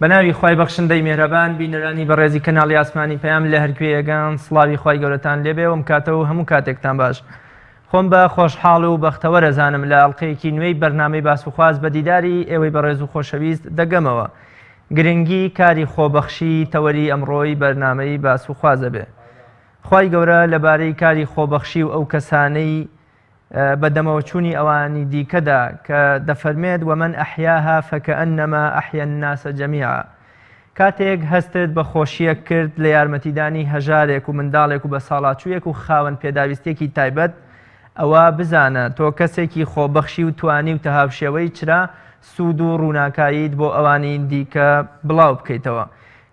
بەناوی خوای بەخشندەی میهرەبان بینەرانی بەڕێزی کەناڵی ئاسمانی پەیام لە هەرگوێیەکان سڵاوی خوای گەورەتان لێبێ و کاتەوە هەموو کاتێکتان باش. خۆم بە خۆشحاڵ و بەختەوەرە زانم لە ئەڵقەیەکی نوێی بەرنامەی باسوخواز بە دیداری ئێوەی بەڕێز و خۆشەویست دەگەمەوە. گرنگی کاری خۆبەخشی تەوەری ئەمڕۆی بەرنامەی باسوخوازە بێ. خوای گەورە لەبارەی کاری خۆبەخشی و ئەو کەسانەی بەدەمەوەچوونی ئەوانی دیکەدا کە دەفەرمێت ومن ئەحیاها فەکەئەنەما ئەحیا الناس جەمیعا. کاتێک هەستت بە خۆشیەک کرد لە یارمەتیدانی هەژارێک و منداڵێک و بە ساڵاتچوویەک و خاوەن پێداویستێکی تایبەت، ئەوە بزانە تۆ کەسێکی خۆبەخشی و توانی و تەهاوشێوەی چرا سوود و ڕووناکاییت بۆ ئەوانی دیکە بڵاو بکەیتەوە.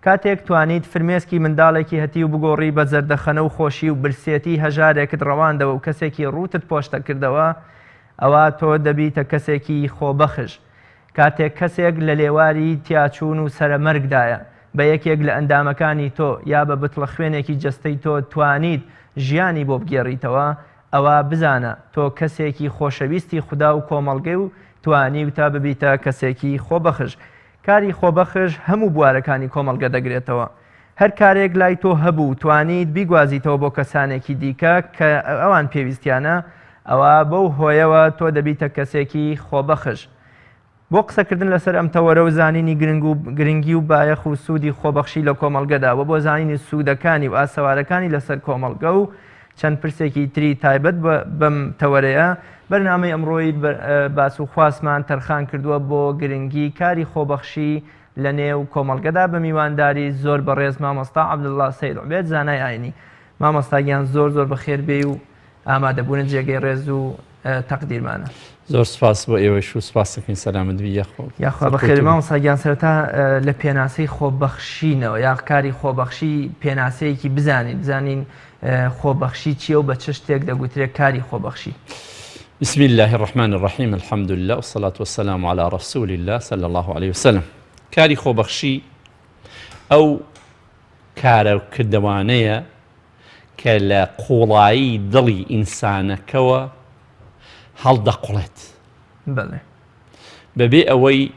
کاتێک توانیت فرمێسکی منداڵێکی هەتی و بگۆڕی بە زەردەخەنە و خۆشی و برسێتی هەژارێکت ڕەواندەوە و کەسێکی ڕوتت پۆشتە کردەوە، ئەوە تۆ دەبیتە کەسێکی خۆبەخش. کاتێک کەسێک لە لێواری تیاچوون و سەرەمەرگدایە بە یەکێک لە ئەندامەکانی تۆ یا بە بتڵە خوێنێکی جەستەی تۆ توانیت ژیانی بۆ بگێڕیتەوە، ئەوە بزانە تۆ کەسێکی خۆشەویستی خوددا و کۆمەڵگەی و توانی تا ببیتە کەسێکی خۆبەخش. کاری خۆبەخش هەموو بوارەکانی کۆمەڵگە دەگرێتەوە. هەر کارێک لای تۆ هەبوو توانیت بیگوازیتەوە بۆ کەسانێکی دیکە کە ئەوان پێویستیانە، ئەوە بەو هۆیەوە تۆ دەبیتە کەسێکی خۆبەخش. بۆ قسەکردن لەسەر ئەم تەوەرە و زانینی گرنگی و بایەخ و سوودی خۆبەخشی لە کۆمەڵگەدا و بۆ زانینی سوودەکانی و ئاسەوارەکانی لەسەر کۆمەڵگە و چەند پرسێکی تری تایبەت بەم تەوەرەیە، بەرنامەی ئەمڕۆی باسوخواسمان تەرخان کردووە بۆ گرنگی کاری خۆبەخشی لە نێو کۆمەڵگەدا بە میوانداری زۆر بەڕێز مامۆستا عەبدوڵڵا سەید عوبێد زانای ئاینی. مامۆستاگیان زۆر بەخێر بێ و ئامادەبوونت جێگەی ڕێز و تەقدیرمانە. زۆر سپاس بۆ ئێوەش و سپاس دەکەین سەلامت بی یاخوا بەخێر. مامۆستاگیان سەرەتا لە پێناسەی خۆبەخشینەوە یا کاری خۆبەخشی پێناسەیەکی بزانین خۆبەخشی چییە و بە چ شتێک دەگوترێت کاری خۆبەخشی؟ بسم الله الرحمن الرحيم الحمد لله والصلاة والسلام على رسول الله صلى الله عليه وسلم. کاری خۆبەخشی ئەو کارە کردوانەیە کە لە قوڵایی دڵی ئینسانەکەوە هەڵدەقوڵێت بەبێ ئەوەی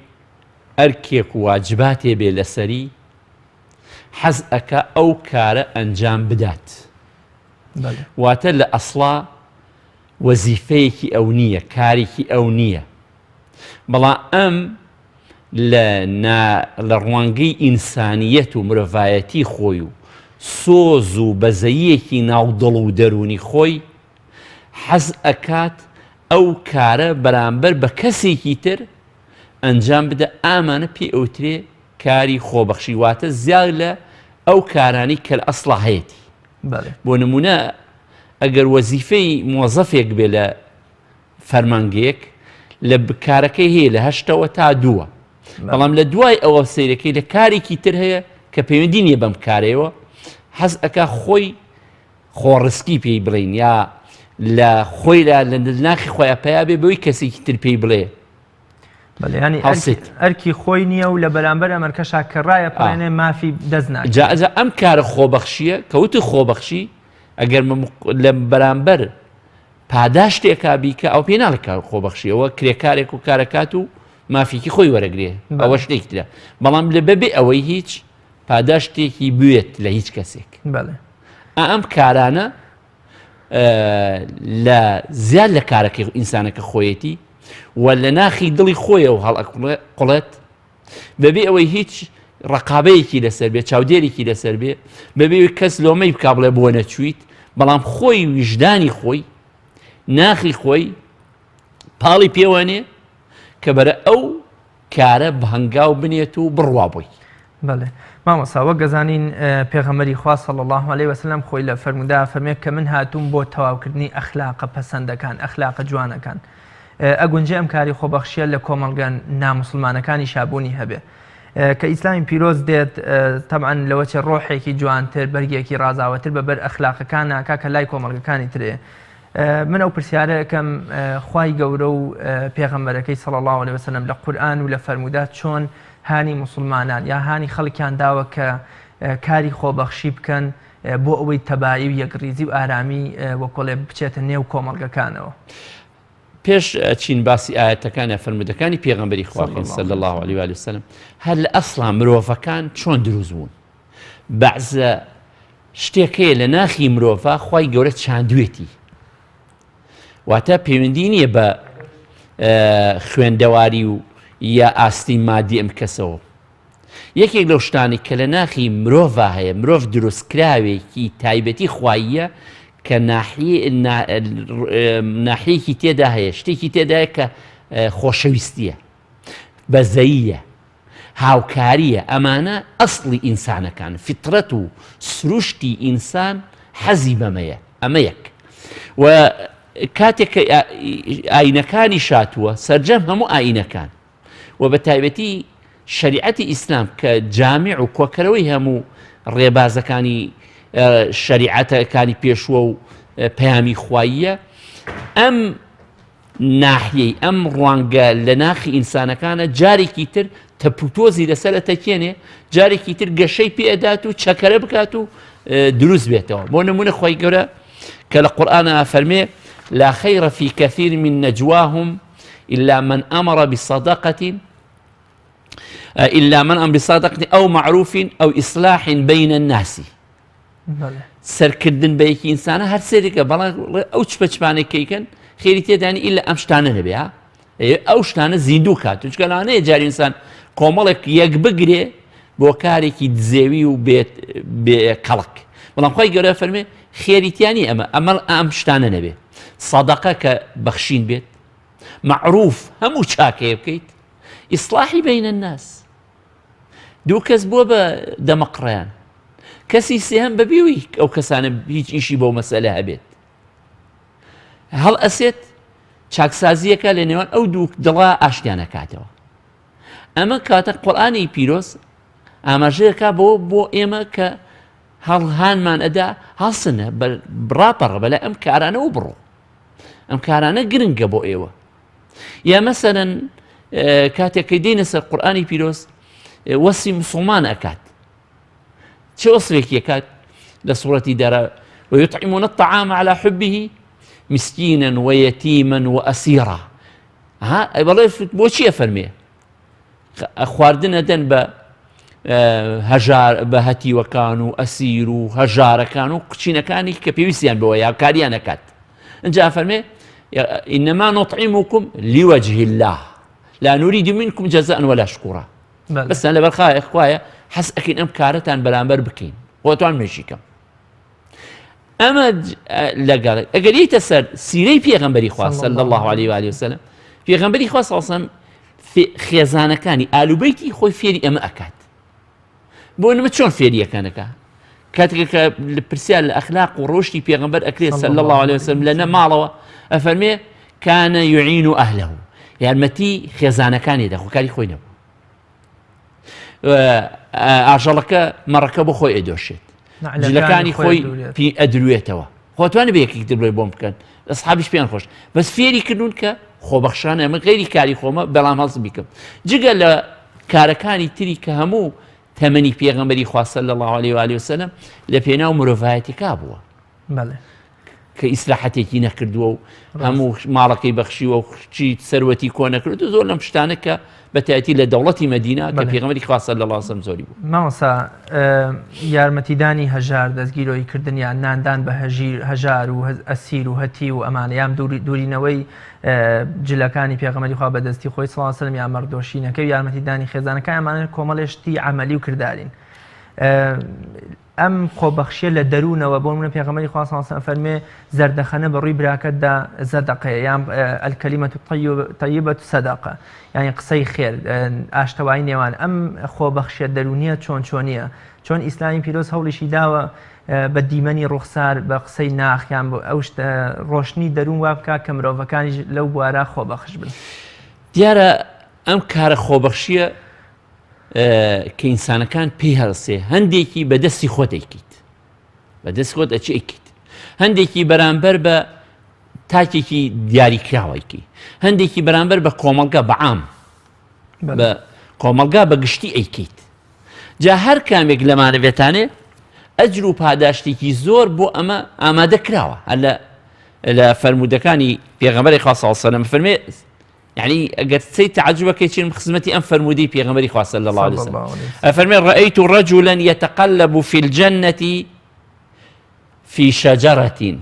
ئەرکێک و واجباتێ بێ لەسەری حەز ئەکە ئەو کارە ئەنجام بدات. واتە لە ئەسڵا وەزیفەیەکی ئەو نییە، کارێکی ئەو نییە. بەڵام ئەم لە ڕوانگەی ئینسانیەت و مرۆڤایەتی خۆی و سۆز و بەزەییەکی ناودڵ و دەرونی خۆی حەز ئەکات ئەو کارە بەرامبەر بە کەسێکی تر ئەنجام بدە. ئامانە پێی ئەوترێ کاری خۆبەخشی. واتە زیاد لە ئەو کارانی کە لە ئەسڵا هەیەتی. بۆ نمونە ئەگەر وەزیفەی مۆزەفێک بێ لە فەرمانگەیەک لە کارەکەی هەیە لە 8ەوە تا 2، بەڵام لە دوای ئەوە سەیرەکەی لە کارێکی تر هەیە کە پەیوەندی نییە بەم کارەوە، حەز ئەکا خۆی خۆڕسکی پێی بڵین یا لە خۆی لە ناخی خۆیان پیا بێ بەوەی کەسێکی تر پێی بڵێ. ینی ئەرکی خۆی نییە و لە بەرامبەر ئەمەرکەشا کەڕایە پڵێنێ مافی دەست ناکات. جا ئەم کارە خۆبەخشیە کەوتە خۆبەخشی ئەگەر لە بەرامبەر پاداشتێکا بیکە ئەو پێ ناڵێک خۆبەخشیەوە کرێکارێک و کارەکات و مافیکی خۆی وەرەگرێ، ئەوە شتێکی ترە. بەڵام لە بەبێ ئەوەی هیچ پاداشتێکی بوێت لە هیچ کەسێک. ئەم کارانە لە زیاد لە کارەکەی ئینسانەکە خۆیەتی و لە ناخی دڵی خۆیەوە هەڵقوڵێت بەبێ ئەوەی هیچ ڕقابەیەکی لەسەر بێ، چاودێرێکی لەسەر بێ، بەبێ کەس لۆمەی بکا بڵێ بۆ نەچوویت، بەڵام خۆی ویژدانی خۆی ناخی خۆی پاڵی پێوانێ کە بەرە ئەو کارە بە هەنگاو بنێت و بڕوا بووی. بەڵێ مامۆستا وەک گەزانین پێغەمبەری خوا صلی الله علیه وسلم خۆی لە فەرموودا فەرمێت کە من هاتووم بۆ تەواوکردنی ئەخلاقە پەسەندەکان، ئەخلاقە جوانەکان. ئەگونجێ ئەم کاری خۆبەخشیە لە کۆمەڵگە ناموسڵمانەکانی شابوونی هەبێ کە ئیسلامی پیرۆز دێت تەبعەن لەوەچە ڕۆحێکی جوانتر بەرگێکی ڕازاوەتر بەبەر ئەخلاقەکان ناکا کە لای کۆمەڵگەکانی ترێ. من ئەو پرسیارەکەم خوای گەورە و پێغەمبەرەکەی صلی الله علیه وسلم لە قورئان و لە فەرموودا چۆن هانی مسلمانان یا هانی خەڵکیان داوە کە کاری خۆبەخشی بکەن بۆ ئەوەی تەبایی و یەکریزی و ئارامی وەکۆڵێ بچێتە نێو کۆمەڵگەکانەوە. پێش چین باسی ئاەتەکانی فەرمودەکانی پێغەمبەری خواکەین صلی الله علیه و آله وسلم هەر لە ئەسڵا مرۆڤەکان چۆن دروست بوون بەعزە شتێکەیە لە ناخی مرۆڤە خوای گەورە چاندوێتی واتە پەیوەندی نییە بە خوێندەواری و یا ئاستی مادی ئەم کەسەوە یەکێک لەو شتانی کە لە ناخی مرۆڤە هەیە مرۆڤ دروستکراوێکی تایبەتی خواییە کە ناحیەکی تێدا هەیە شتێکی تێدایە کە خۆشەویستیە بەزەییە هاوکاریە ئەمانە ئەسڵی ئینسانەکان فیترەت و سروشتی ئینسان حەزی بەمەیە ئەمە یەک و کاتێک کە ئاینەکانی شاتووە سەرجەم هەموو ئاینەکان و بە تایبەتی شریعەتی ئیسلام کە جامع و کۆکەرەوەی هەموو ڕێبازەکانی شریعەتەکانی پێشووە و پەیامی خواییە ئەم ناحیەی ئەم ڕوانگە لە ناخی ئینسانەکانە جارێکی تر تەپوتۆزی لەسەر تەکێنێ جارێکی تر گەشەی پێدات و چەکەرە بکات و دروست بێتەوە بۆ نمونە خۆی گەورە کە لە قورئانە فەرمێ لا خير في كثير من نجواهم إلا من أمر بصدقة أو معروف أو إصلاح بين الناس سەرکردن بە یەکی ئینسانە هەر سێرێکە بەڵام ئەو چپەچپانێکیکەن خێری تێدانی ئیلا ئەم شتانە نەبێ ئەو شتانە زیندوو کات چونکە لەوانەیە جاری ئینسان کۆمەڵێک یەک بگرێ بۆ کارێکی دزێوی و بێ کەڵک بەڵام خۆی گەورە فەرمێ خێریتیانی ئەمە ئەم شتانە نەبێ سەدەقە کە بەخشین بێت معروف هەموو چاکەیە بکەیت ئیسلاحی بەینە الناس دوو کەس بووە بە دەمەقڕیان کەسی سێهەم بەبێوی ئەو کەسانە هیچ ئیشی بۆ مەسەلە هەبێت هەڵ ئەسێت چاکسازیەکە لە نێوان ئەو دوو دڵا ئاشتیانە کاتەوە ئەمە کاتە قورئانی پیرۆز ئاماژەیەکا بۆ ئێمە کە هەڵهانمان ئەدا هەڵسنە بڕاپەڕە بەلای ئەم کارانە و بڕۆ ئەم کارانە گرنگە بۆ ئێوە یا مەسەلەن کاتێککە دێنە سەر قورئانی پیرۆز وەسی موسڵمان ئەکات چه وەسفێکی ئەکات لە سوورەتی دەرە ويطعمون الطعام على حبه مسكينا ويتيما وأسيرا بەڵێ بۆ چیە فەرمێ خواردنە دەن بە هەتیوەکان و ئەسیر و هەژارەکان و کچینەکانی کە پێویستیان بەوە یا کاریان نەکات ئەنجا فەرمێ إنما نطعمكم لوجه الله لا نريد منكم جزاء ولا شكورا بەس لەبەر خوایە حەز ئەکەین ئەم کارەتان بەرامبەر بکەین خۆتان مێژیکەم ئەمە لەگەڵ ئەگەر یەیتە سەر سیرەی پێغەمبەری خوا صلی الله علیه و آله وسلم پێغەمبەری خوا صلی الله علیه وسلم خێزانەکانی ئالوبەیتی خۆی فێری ئەمە ئەکات بۆ نمە چۆن فێریەکانەکە کاتێک کە پرسیار لە ئەخلاق و ڕۆشتی پێغەمبەر ئەکرێت صلی الله علیه وسلم لەنە ماڵەوە ئەفەرمێ كان يعين أهله یارمەتی خێزانەکانی دەخۆ کاری خۆی نەبوو ئاژەڵەکە مەڕەکە بۆ خۆی ئەدۆشێت جلەکانی خۆی ئەدروێتەوە خۆتوانە بە یەکێک دەبڵێ بۆم بکەن ئەسحابیش پێیان خۆش بەس فێری کردوون کە خۆ بەخشانە ئەمە غەیری کاری خۆمە بەڵام هەڵس بیکەم جگە لە کارەکانی تری کە هەموو تەمەنی پێغەمبەری خوا صلی الله علیه و آله وسلم لە پێناو مرۆڤایەتیکا بووە کە ئیسلاحەتێکی نەکردووە و هەموو ماڵەکەی بەخشیوە و چی سەروەتی کۆ نەکرد و زۆر لەم شتانە کە بەتایەتی لە دەوڵەتی مەدینە کە پێغەمبەری خوا صلی الله علیه و سلم زۆری بوو مامۆستا یارمەتیدانی هەژار دەستگیرۆی کردنیان ناندان بە هەژار و ئەسیر و هەتی و ئەمانە یان دوورینەوەی جلەکانی پێغەمبەری خوا بەدەستی خۆی صلی الله علیه و سلم یان مەڕدۆشینەکە و یارمەتیدانی خێزانەکە ئەمانە کۆمەڵێشتی عەمەلی و کردارین ئەم خۆبەخشیە لە دەروونەوە بۆ منە پێغەمبەری خوا صلی الله علیه و سلم فەرمێ زەردەخەنە بەڕووی براکەتدا زەدەقەیە یان الکەلیمەت الطەیبەت سەدەقە یعنی قسەی خێر ئاشتەوایی نێوان ئەم خۆبەخشیە دەرونیە چۆنیە چۆن ئیسلامی پیرۆز هەوڵیشی داوە بە دیمەنی ڕوخسار بە قسەی ناخیان بۆ ئەو ڕۆشنی دەروون وا بکات کە مرۆڤەکانیش لەو بوارە خۆبەخش بن دیارە ئەم کارە خۆبەخشیە کە ئینسانەکان پێی هەڵسێ هەندێکی بەدەستی خۆت ئەیکیت بەدەست خۆت ئەچی ئەیکیت هەندێکی بەرامبەر بە تاکێکی دیاریکراوەیکی هەندێکی بەرامبەر بە کۆمەڵگا بەعام بە کۆمەڵگا بە گشتی ئەیکیت جا هەر کامێک لەمانە بێتانێ ئەجر و پاداشتێکی زۆر بۆ ئەمە ئامادە کراوە هەر لە لە فەرمودەکانی پێغەمبەری خوا صلی الله علیه و سلم فەرمێ يعني ئەگەر سی تعجبەکەی خزمەتی ئەم فەرمودەی پێغەمبەری خوا صلی الله علیه و سلم ئەفەرمێ رأيت رجلا يتقلب في الجنة في شجرة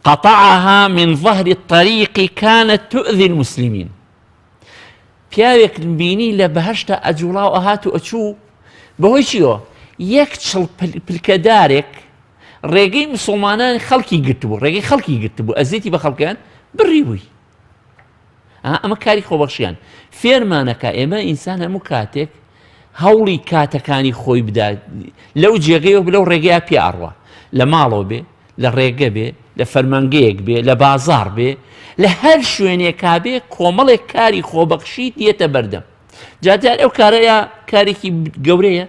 قطعها من ظهر الطريق كانت تؤذي المسلمين. پیاوێک بینی لە بەهەشتا ئەجوڵا و ئەهات و ئەچوو بەهۆی چیەوە یەک چڵ پلکەدارێک ڕێگەی مسلمانان خەڵکی گرتبوو ڕێگەی خەڵکی گرتبوو ئەزیەتی بە خەڵکیان بڕی بووی. ئەمە کاری خۆبەخشیان فێرمانەکە ئێمە ئینسان هەموو کاتێک هەوڵی کاتەکانی خۆی بدات لەو جێگەیەوە لەو ڕێگەیە پێ ئاڕوە لە ماڵەوە بێ لە ڕێگە بێ لە فەرمانگەیەک بێ لە بازار بێ لە هەر شوێنێکا بێ کۆمەڵێک کاری خۆبەخشی دێتە بەردەم. جار ئەو کارەیە کارێکی گەورەیە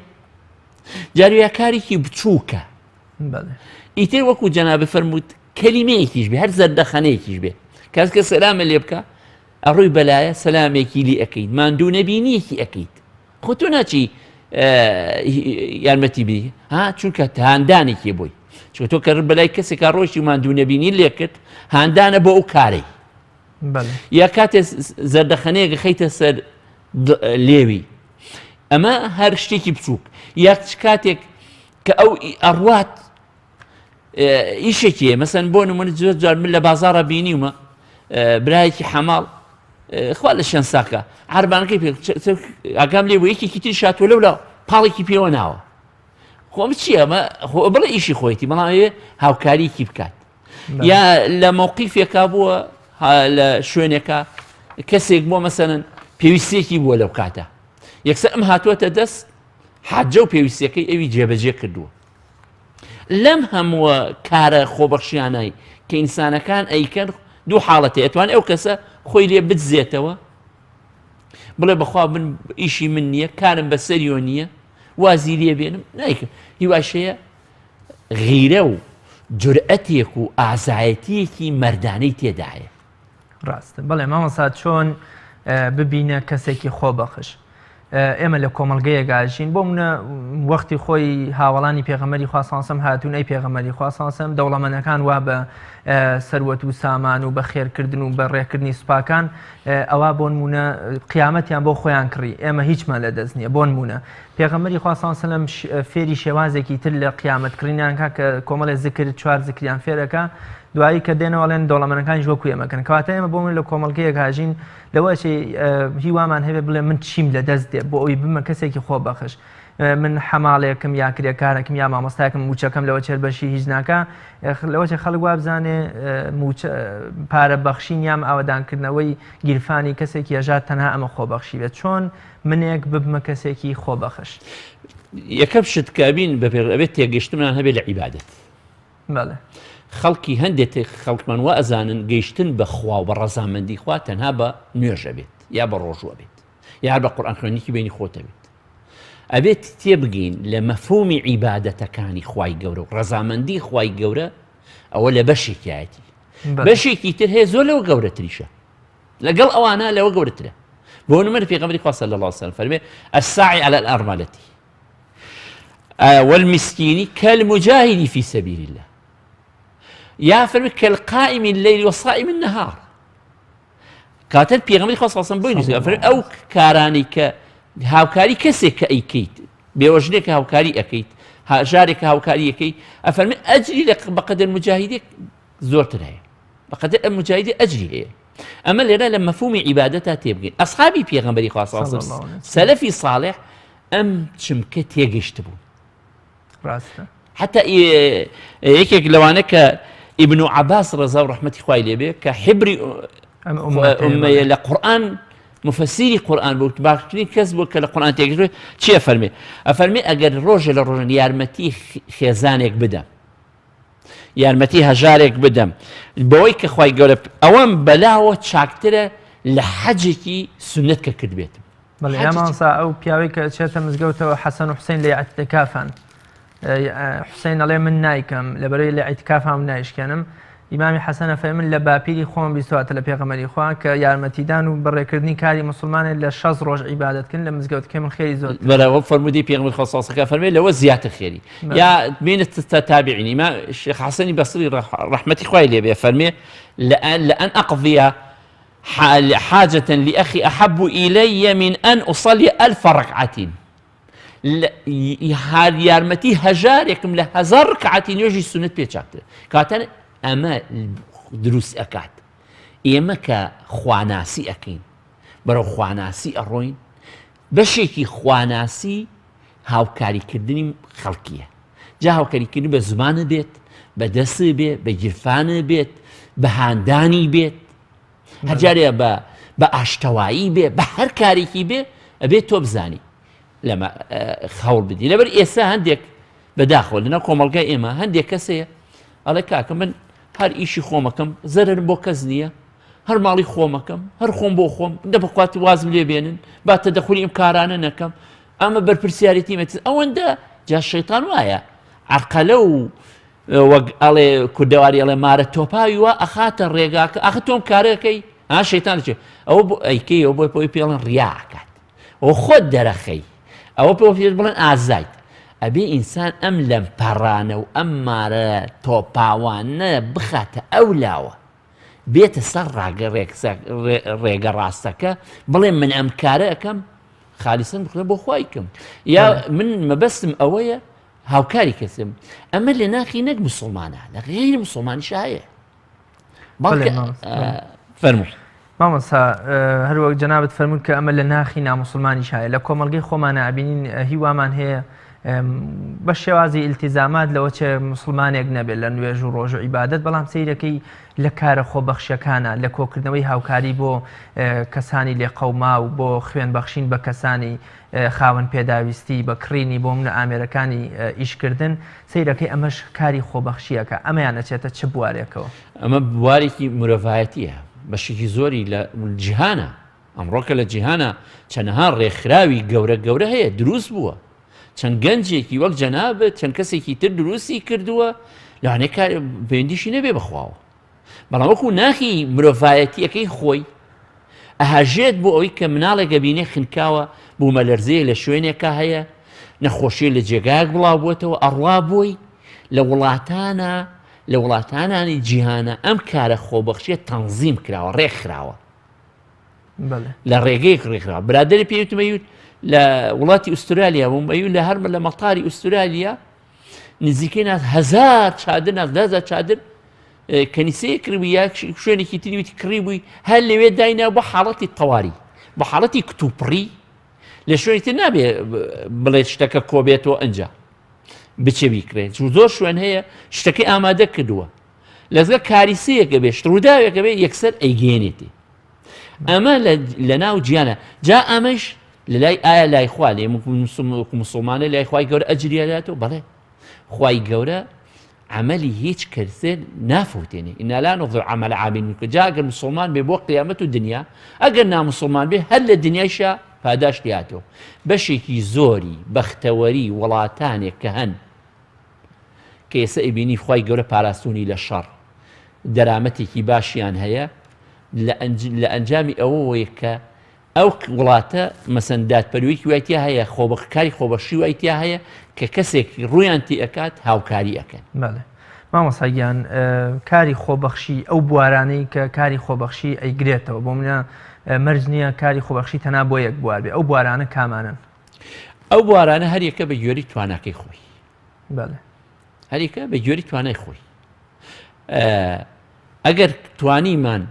جارویە کارێکی بچووکە ئیتر وەکو جەنابە فەرمووت کەلیمەیەکیش بێ هەر زەردەخەنەیەکیش بێ کەسکە سەلامە لێ بکە ئەڕووی بەلایە سەلامێکی لی ئەەکەیت ماندوو نەبینیەکی ئەەکەیت خۆ تۆ ناچی یارمەتی بی چونکە هاندانێکی بۆی چکە تۆ کە بەلای کەسێکا ڕۆژی ماندوو نەبینی لێ کرد هاندانە بۆ ئەو کارەی یا کاتێ زەردەخەنەیەکە خەیتە سەر لێوی ئەمە هەر شتێکی بچووک یا کاتێک کە ئەو ئەڕوات ئیشێکیە مەسەن بۆ نمونە زۆر جار من لە بازاڕە بینیومە برایەکی حەماڵ خوا لە شوێن ساکە عەربانەکەی پێ ئاگام لێ بوو یەکێکی تری شاتووە لەولا پاڵێکی پێوە ناوە خۆم چییە بڵێ ئیشی خۆیەتی بەڵام ئەوێ هاوکاریکی بکات یا لە مووقیفێکا بووە لە شوێنێکە کەسێک بۆ مەسەنن پێویستێکی بووە لەو کاتە یەکسەر ئەم هاتووەتە دەست حاجە و پێویستەکەی ئەوی جێبەجێ کردووە. لەم هەمووە کارە خۆبەخشیانەی کە ئینسانەکان ئەیکەن دوو حاڵەتە ئەتوان ئەو کەسە خۆی لێ بتزێتەوە بڵێ بەخوا من ئیشی من نییە کارم بەسەریۆ نییە وازی لێ بێنم نایکە هیواشەیە غیرە و جورئەتێک و ئازایەتیەکی مەردانەی تێدایە. ڕاستە بەڵێ مامەسا چۆن ببینە کەسێکی خۆبەخش ئێمە لە کۆمەلگەیە گاژین بۆ منە وەختی خۆی هاوڵانی پێغەمبەری خوا صلی الله علیه و سلم هاتوون ئەی پێغەمبەری خوا صلی الله علیه و سلم دەوڵەمەندەکان وا بە سەروەت و سامان و بە خێرکردن و بە ڕێکردنی سوپاکان ئەوە بۆ نمونە قیامەتیان بۆ خۆیان کڕی ئێمە هیچمان لە دەست نییە بۆ نمونە پێغەمبەری خوا صلی الله علیه و سلم فێری شێوازێکی تر لە قیامەتکردنیان کە کۆمەڵێ زکر چوار زکریان فێرەکە دوایی کە دێنەوەڵێن دەوڵەمەندەکانی وەکو ئێمەکەن کەواتە ئێمە بۆ من لە کۆمەڵگەیەک هاژین لەوەشی هیوامان هەبێ بڵێ من چیم لە دەست دێ بۆ ئەوی بمە کەسێکی خۆبەخش من حەماڵێکم یا کرێکارێکم یا مامۆستایەکم موچەکەم لەوە چێربەشی هیچ ناکە لەوەی خەڵک وا بزانێ پارە بەخشین یام ئاوەدانکردنەوەی گیرفانی کەسێکی هەژات تەنها ئەمە خۆبەخشی بێت چۆن منێک ببمە کەسێکی خۆبەخش. یەکەم شت کابین بەبێت تێگەشتمان هەبێت لە عیبادەت. بەڵێ خەڵکی هەندێک خەڵکمان وا ئەزانن گەیشتن بە خوا و بە ڕەزامەندی خوا تەنها بە نوێژە بێت یا بە ڕۆژوە بێت یا بە قورئان خوێندنێکی بینی خۆتە بێت ئەبێت تێبگەین لە مەفهومی عیبادەتەکانی خوای گەورە و ڕەزامەندی خوای گەورە ئەوە لە بەشێکایەتی بەشێکی تر هەیە زۆر لەوە گەورەتریشە لەگەڵ ئەوانە لەوە گەورەترە بۆ نمونە پێغەمبەری خوا صلی الله علیه و سلم فەرمێ الساعی علی الأرملة والمسكين كالمجاهد في سبيل الله یا فەرمی كالقائم الليل وصائم النهار کاتە پێغەمبەری خوا صلی الله علیه و سلم بۆی نووسی فەرمی ئەو کارانی کە هاوکاری کەسێک کە ئەیکەیت بێوەژنێک کە هاوکاری ئەەکەیت ژارێک کە هاوکاری ئەەکەیت ئەفەرمی ئەجری بەقەدر مجاهیدێک زۆرتر هەیە بەقەدر ئەم مجاهیدێ ئەجری هەیە. ئەمە لێرە لە مەفهومی عیبادەتا تێبگەین. ئەسحابی پێغەمبەری خوا صلی الله علیه و سلم سەلەفی صالح ئەم چمکە تێگەیشت بوون. ڕاستە حتى یەکێک لەوانە کە ئیبن عەباس ڕەزا و ڕەحمەتی خوای لێ بێ کە حیبری ئومەیە لە قورئان مفەسیری قورئان بوو باشترین کەس بوو کە لە قورئان تێگەیشت چییە فەرمێ ئەفەرمێ ئەگەر ڕۆژێ لە ڕۆژان یارمەتی خێزانێک بدەم یارمەتی هەژارێک بدەم بەوەی کە خوای گەورە ئەوەم بەلاوە چاکترە لە حەجێکی سونەت کە کرد بێتم. بەڵێ ئەمانسا ئەو پیاوەی کە چێتە مزگەوتەوە حەسەن و حوسێن لە ئەعتیکافان حوسێن ئەڵێ من نایکەم لەبەرەوەی لە ئەعتیکاف هەم نایشکێنم ئیمامی حەسەنە فەرمن لە باپیری خۆم بیستواتە لە پێغەمبەری خوا کە یارمەتیدان و بەڕێکردنی کاری مسلمانێک لە 6 ڕۆژ عیبادەتکردن لە مزگەوتەکەی من خێری زۆر بەراوە فەرمودی پێغەمبەر خۆسەڵسەکە فەرمێ لەوە زیاتر خێری یا بینێت تابعینی ما شێخ حەسەنی بەسری ڕەحمەتی خوای لێبێ فەرمێ لأن أقضي حاجة لأخي أحب إلي من أن أصلي 1000 ركعة یارمەتی هەژارێکم لە 1000 ڕکعەتی نوێژی سونەت پێ چاکترە کاتەن ئەمە دروست ئەکات ئێمە کە خواناسی ئەکەین بەرەو خواناسی ئەڕۆین بەشێکی خواناسی هاوکاریکردنی خەڵکیە جا هاوکاریکردنی بە زمانە بێت بە دەست بێت بە گیرفانە بێت بە هاندانی بێت هەرجارێ بە ئاشتەوایی بێ بە هەر کارێکی بێ ئەبێت تۆ بزانی لەمە خەوڵ بدی لەبەر ئێستا هەندێک بەداخەوە لەناو کۆمەڵگای ئێمە هەندێک کەسەیە ئەڵێ کاکە من هەر ئیشی خۆمەکەم زەرم بۆ کەس نییە هەر ماڵی خۆمەکەم هەر خۆم بۆ خۆم دەبخوات وازم لێ بێنن با تەدەخولی ئەم کارانە نەکەم ئەمە بەرپرسیارەتی مەتیز ئەوەندە جا شەیتان وایە عەرقەلە و وەک ئەڵێ کوردەواری ئەڵێ مارە تۆپاوی وە ئەخاتە ڕێگاکە ئاخە تۆم کارەکەی شەیتان چێ ئەوە بۆ ئەیکەی ئەوە بۆی پێڵەن ڕیاکات ئەو خۆت دەرەخەی ئەوە پێ پێ بڵێن ئازایت ئەبێ ئینسان ئەم لەم پەڕانە و ئەم مارە تۆپاوانە بخاتە ئەو لاوە بێتە سەر ڕێگە ڕاستەکە بڵێ من ئەم کارە ئەەکەم خالیسن بخڵێ بۆ خوایکەم یا من مەبەستم ئەوەیە هاوکاری کەسم ئەمە لە ناخی نەک مسلمانە لە غێری مسلمانیش هەیە فەرموو مامۆستا هەروەک جەنابەت فەرموون کە ئەمە لە ناخی نامسلمانیش هەیە لە کۆمەڵگەی خۆمانە ئەبینین هیوامان هەیە بە شێوازی ئیلتیزامات لەوە چێ مسلمانێک نەبێت لە نوێژ و ڕۆژ و عیبادەت بەڵام سەیرەکەی لە کارە خۆبەخشیەکانە لە کۆکردنەوەی هاوکاری بۆ کەسانی لێ قەوما و بۆ خوێن بەخشین بە کەسانی خاوەن پێداویستی بە کڕینی بۆ منە ئامێرەکانی ئیشکردن سەیرەکەی ئەمەش کاری خۆبەخشیەکە ئەمەیان ئەچێتە چ بوارێکەوە ئەمە بوارێکی مرۆڤایەتیە بەشێکی زۆری لە جیهانە ئەمڕۆکە لە جیهانە چەندەها ڕێکخراوی گەورە هەیە دروست بووە چەند گەنجێکی وەک جەنابەت چەند کەسێکی تر دروستی کردووە لەوانەیە کار پەیوەندیشی نەبێ بەخواوە بەڵام وەکو ناخی مرۆڤایەتیەکەی خۆی ئەهاژێت بۆ ئەوەی کە مناڵێکە بینێ خنکاوە بوومە لەرزەیە لە شوێنێکە هەیە نەخۆشیە لە جێگایەک بڵاو بووێتەوە ئەڕوا بووی لە وڵاتانانی جیهانە ئەم کارە خۆبەخشیە تەنزیم کراوە ڕێکخراوە لە ڕێگەیەک ڕێکخراوە برادەری پێوتمەیوت لە وڵاتی ئوسترالیا بووم ئەیوت لە هەرمە لە مەتاری ئوسترالیا نزیکەی ناز 1000 چادر ناز 1000 چادر کەنیسەیە کڕبووی یا شوێنێکی تریوتی کڕی بووی هەر لەوێ داینا بە حاڵەتی تەواری بە حاڵەتی کتوپڕی لە شوێنی تر نابێ بڵێ شتەکە کۆبێتەوە ئەنجا بچێ بیکرێت زۆر شوێن هەیە شتەکەی ئامادە کردووە لەزگە کاریسەیەکە بێ شتڕووداوێکە بێ یەکسەر ئەیگەێنێتی ئەمە لە ناو جیانە جا ئەمەش لە لای ئایا لای خوا لێ مسلمانە لای خوای گەورە ئەجریاداتەوە بەڵێ خوای گەورە عملی هیچ کەسێ نافوتێنێ ئینا لا نضیع عمل عامل منکم جا ئەگەر مسلمان بێ بۆ قیامەت و دنیا ئەگەر نامسلمان بێ هەر لە دنیایشە پاداش دیاتەوە بەشێکی زۆری بەختەوەری وڵاتانێک کە هەن کە ئێستا ئەبینی خوای گەورە پاراستونی لە شەڕ دەرامەتێکی باشیان هەیە لە ئەنجامی ئەوەیە کە ئەو وڵاتە مەسەن دادپەروەیەکی وایتیا هەیە کاری خۆبەخشی وایتیا هەیە کە کەسێک ڕوویان تێ ئەکات هاوکاری ئەکەن مامۆستاگیان کاری خۆبەخشی ئەو بوارانەی کە کاری خۆبەخشی ئەیگرێتەوە بۆ منە مەرج نییە کاری خۆبەخشی تەنها بۆ یەک بوار بێ ئەو بوارانە کامانن ئەو بوارانە هەریەکە بە گوێری تواناکەی خۆی هەریەکە بە گوێری توانای خۆی ئەگەر توانیمان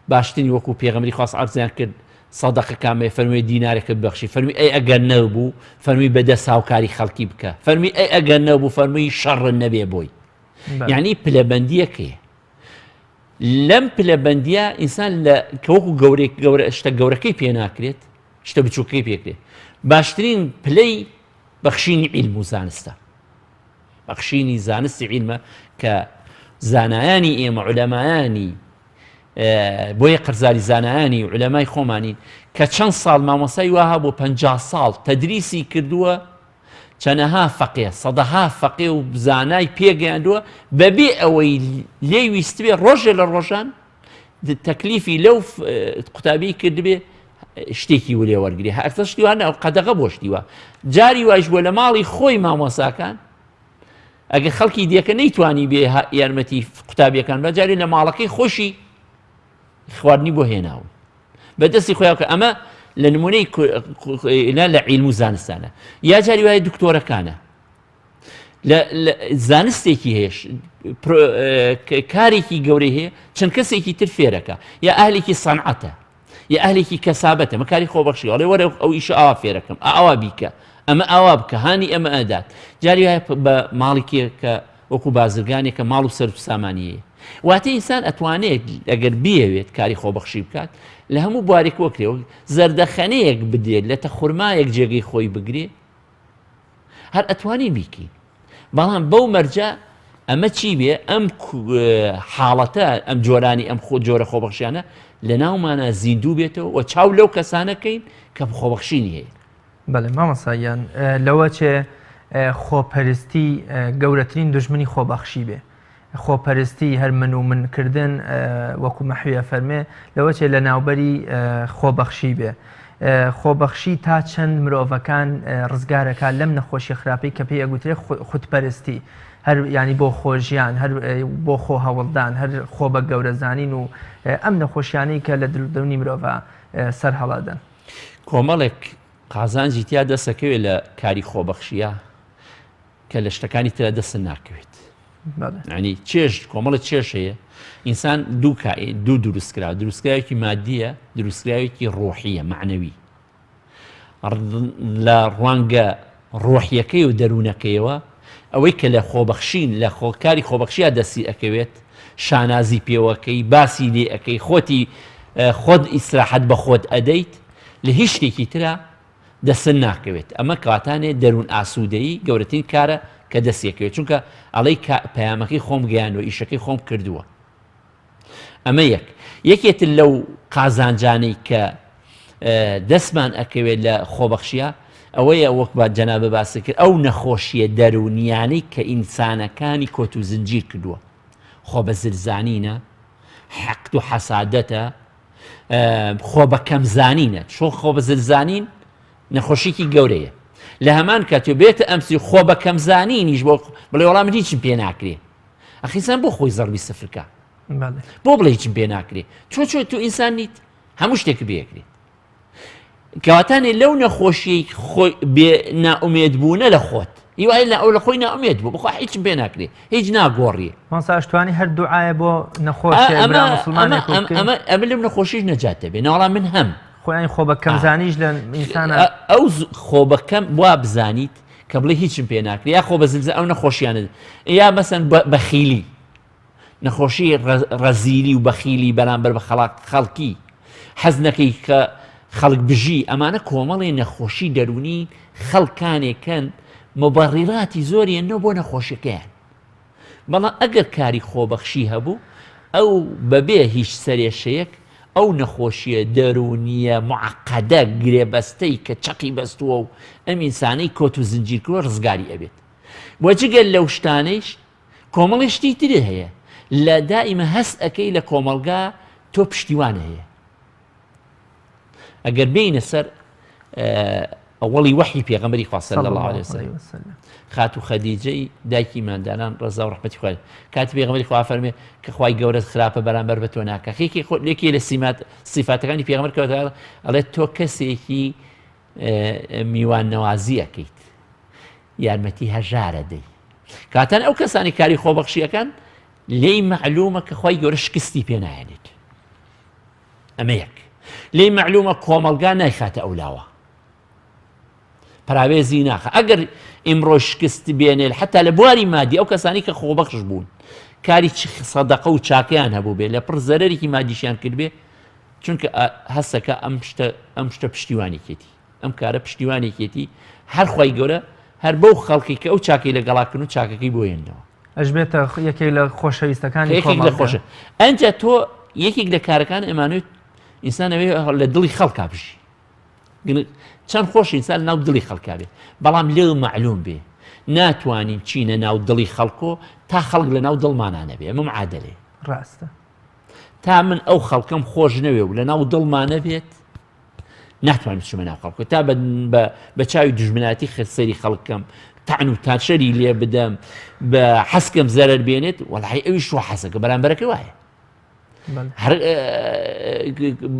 باشترین وەکو پێغەمبەری خواست عەرزیان کرد سەدەقە کامێ فەرمووی دینارێکە ببەخشی فەرمووی ئەی ئەگەر نەبوو فەرمووی بەدەست هاوکاری خەڵکی بکە فەرمووی ئەی ئەگەر نەبوو فەرمووی شەڕ نەبێ بۆی یعنی پلەبەندیەکەیە لەم پلەبەندیە ئینسان کە وەکو گەورە شتە گەورەکەی پێ ناکرێت شتە بچووکەی پێکرێت باشترین پلەی بەخشینی عیلم و زانستە بەخشینی زانستی عیلمە کە زانایانی ئێمە عولەمایانی بۆیە قەرزاری زانایانی و عولەمای خۆمانین کە چەند ساڵ مامۆسای وها بۆ 50 ساڵ تەدریسی کردووە چەنەها فەقێ سەدەها فەقێ و زانای پێگەیاندووە بەبێ ئەوەی لێ ویست بێ ڕۆژێ لە ڕۆژان تەکلیفی لەو قوتابی کردبێ شتێکی ولێ وەرگری هەرتە شتیوانە ئەو قەدەغە بۆ شتیوە جاری وایش بۆ لە ماڵی خۆی مامۆساکان ئەگە خەڵکی دیەکە نەیتوانی بێ یارمەتی قوتابیەکان بە جاری لە ماڵەکەی خۆشی خواردنی بۆ هێناون بەدەستی خۆیان کە ئەمە لە نمونەی لە عیلم و زانستانە یا جاری وایە دکتۆرەکانە لە زانستێکی هەیەش کارێکی گەورەی هەیە چەند کەسێکی تر فێرەکە یا ئاهلێکی سەنعەتە یا ئاهلێکی کەسابەتە مەکاری خۆبەخشی ئەڵێ وەرە ئەو ئیشە ئاوا فێرەکەم ئاوا بیکە ئەمە ئاوا بکە هانی ئەمە ئەدات جاری وایە بە ماڵێکی کە وەکو بازرگانێک کە ماڵ و سەر و سامانیەیە واتە ئینسان ئەتوانێت ئەگەر بیەوێت کاری خۆبەخشی بکات لە هەموو بوارێک وەکرێەوە زەردەخەنەیەک بدێت لە تە خورمایەک جێگەی خۆی بگرێ هەر ئەتوانین بیکەین بەڵام بەو مەرجە ئەمە چی بێ ئەم حاڵەتە ئەم جۆرانی ئەم جۆرە خۆبەخشیانە لە ناومانە زیندوو بێتەوە و چاو لەو کەسانەکەین کە خۆبەخشینی هەیە بەڵێ مامەساییان لەوە چێ خۆپەرستی گەورەترین دژمنی خۆبەخشی بێ خۆپەرستی هەر من و منکردن وەکو مەحویە فەرمێ لەوە چێ لە ناوبەری خۆبەخشی بێ خۆبەخشی تا چەند مرۆڤەکان ڕزگارەکە لەم نەخۆشی خراپەی کە پێی ئەگوترێ خودپەرستی هەر ینی بۆ خۆژیان هەر بۆ خۆ هەوڵدان هەر خۆ بە گەورەزانین و ئەم نەخۆشیانەی کە لە دڵدەونی مرۆڤە سەر هەڵادەن کۆمەڵێک قازانجی تیا دەسەکەوێت لە کاری خۆبەخشیە کە لە شتەکانی ترە دەسە ناکەوێت ینی چێژ کۆمەڵە چێش هەیە ئینسان دوو دروستکرا دروستکراوێکی مادیە دروستکراوێکی ڕۆحیە معنەوی لە ڕوانگە ڕۆحیەکەی و دەروونەکەیەوە ئەوەی کە لە خۆبەخشین لە کاری خۆبەخشیە دەستی ئەکەوێت شانازی پێوەکەی باسی لێ ئەەکەی خۆت ئیسراحەت بە خۆت ئەدەیت لە هیچ شتێکی ترە دەسن ناکەوێت ئەمە کاتانێ دەروون ئاسوودەیی گەورەترین کارە کە دەستێکەوێت چونکە ئەڵەی پەیامەکەی خۆم گەیانەوە ئیشەکەی خۆم کردووە ئەمە یەکێتر لەو قازانجانەی کە دەستمان ئەکەوێت لە خۆبەخشیە ئەوەیە وەک با جەنابە باسی کرد ئەو نەخۆشیە دەرونیانەی کە ئینسانەکانی کۆت و زنجیر کردووە خۆ بە زرزانینە حەقد و حەسادەتە خۆ بە کەمزانینە چۆن خۆ بە زرزانین نەخۆشیکی گەورەیە لە هەمان کاتێ بێتە ئەمسی خۆ بە کەمزانینیش بۆ بڵێ وەڵام هیچم پێ ناکرێ ئەخیسان بۆ خۆی زەڕبی سفرکە بۆ بڵێ هیچم پێ ناکرێ چۆ تو ئینسان نیت هەموو شتێک بێکرێت کەواتانێ لەو نەخۆشی بێ نائومێدبوونە لە خۆت هیوای ئەو لە خۆی نائومێد بوو بخوا هیچم پێ ناکرێ هیچ ناگۆڕیە ماساشتوانی هەر دوعاە بۆ نەخۆشی ئەمە لەم نەخۆشیش نەجاتە بێ ناوەڵام من هەم خۆیان خۆ بە کەمزانیش لە ئینسانە ئەو خۆ بەکەم وا بزانیت کە بڵێ هیچم پێ ناکرێ یا خۆ بە زلزە ئەو نەخۆشیانە یا مەسەن بەخیلی نەخۆشی ڕەزیلی و بەخیلی بەرامبەر بە خەڵکی حەز نەکەی کە خەڵک بژی ئەمانە کۆمەڵی نەخۆشی دەرونی خەڵکانێکن مبەڕیراتی زۆریەنەوە بۆ نەخۆشیەکەیان بەڵام ئەگەر کاری خۆبەخشی هەبوو ئەو بەبێ هیچ سەرێشەیەک ئەو نەخۆشیە دەرونیە معقەدە گرێبەستەی کە چەقی بەستووە و ئەم ئینسانەی کۆت و زنجیرکردووە ڕزگاری ئەبێت بۆ جگەل لەو شتانەیش کۆمەڵی شتی ترێ هەیە لە دائیمە هەست ئەەکەی لە کۆمەلگا تۆ پشتیوان هەیە ئەگەر بینە سەر ئەوڵی وحی پێغەمبەری خوا صلی الله علیه وسلم خاتو خەدیجەی دایکی ماندانان ڕەزا و ڕەحمەتی خوای کاتی پێغەمبەری خوا فەرمێ کە خوای گەورە خراپە بەرامبەر بە تۆ ناکە لێکی لە سیفاتەکانی پێغەمبەر کەوتە ئەڵێ تۆ کەسێکی میوان نەوازی ئەەکەیت یارمەتی هەژارە دەی کاتان ئەو کەسانی کاری خۆبەخشیەکان لێی معلومە کە خوای گەورە شکستی پێ نایەنێت ئەمە یەک لێی معلومە کۆمەلگا نایخاتە ئەولاوە پراوێزی ناخە ئەگەر ئیمڕۆ شکست بێنێت حتا لە بواری مادی ئەو کەسانی کە خۆبەخش بوون کاری سەدەقە و چاکەیان هەبوو بێ لە پڕ زەرەرێکی مادیشیان کرد بێ چونکە هەستەکە ئەم شتە پشتیوانێکێتی ئەم کارە پشتیوانێکێتی هەر خوای گەورە هەر بەو خەڵکی کە ئەو چاکەی لەگەڵاکردن و چاکەکەی بۆ هێننەوە ئەژبێتە یەکێک لە خۆشەویستەکانی لە خۆشە ئەنجە تۆ یەکێک لە کارەکان ئەمانوێت ئینسانەوێ لە دڵی خەڵکا بژی چەند خۆش ئینسان ناو دڵی خەڵکا بێ بەڵام لێو معلوم بێ ناتوانین چینە ناو دڵی خەڵکۆ تا خەڵک لە ناو دڵمانانە بێ ئەمە معادلێ ڕاستە تا من ئەو خەڵکەم خۆش نەوێ و لە ناو دڵمانە بێت ناتوانم بچمە ناو خەڵکۆ تا بە چاوی دژمناتی سەری خەڵکەم تاعن و تاچەری لێ بدەم بە حەسکەم زەرەر بێنێت وەڵای ئەوی شوە حەسەکە بەرامبەرەکە وایە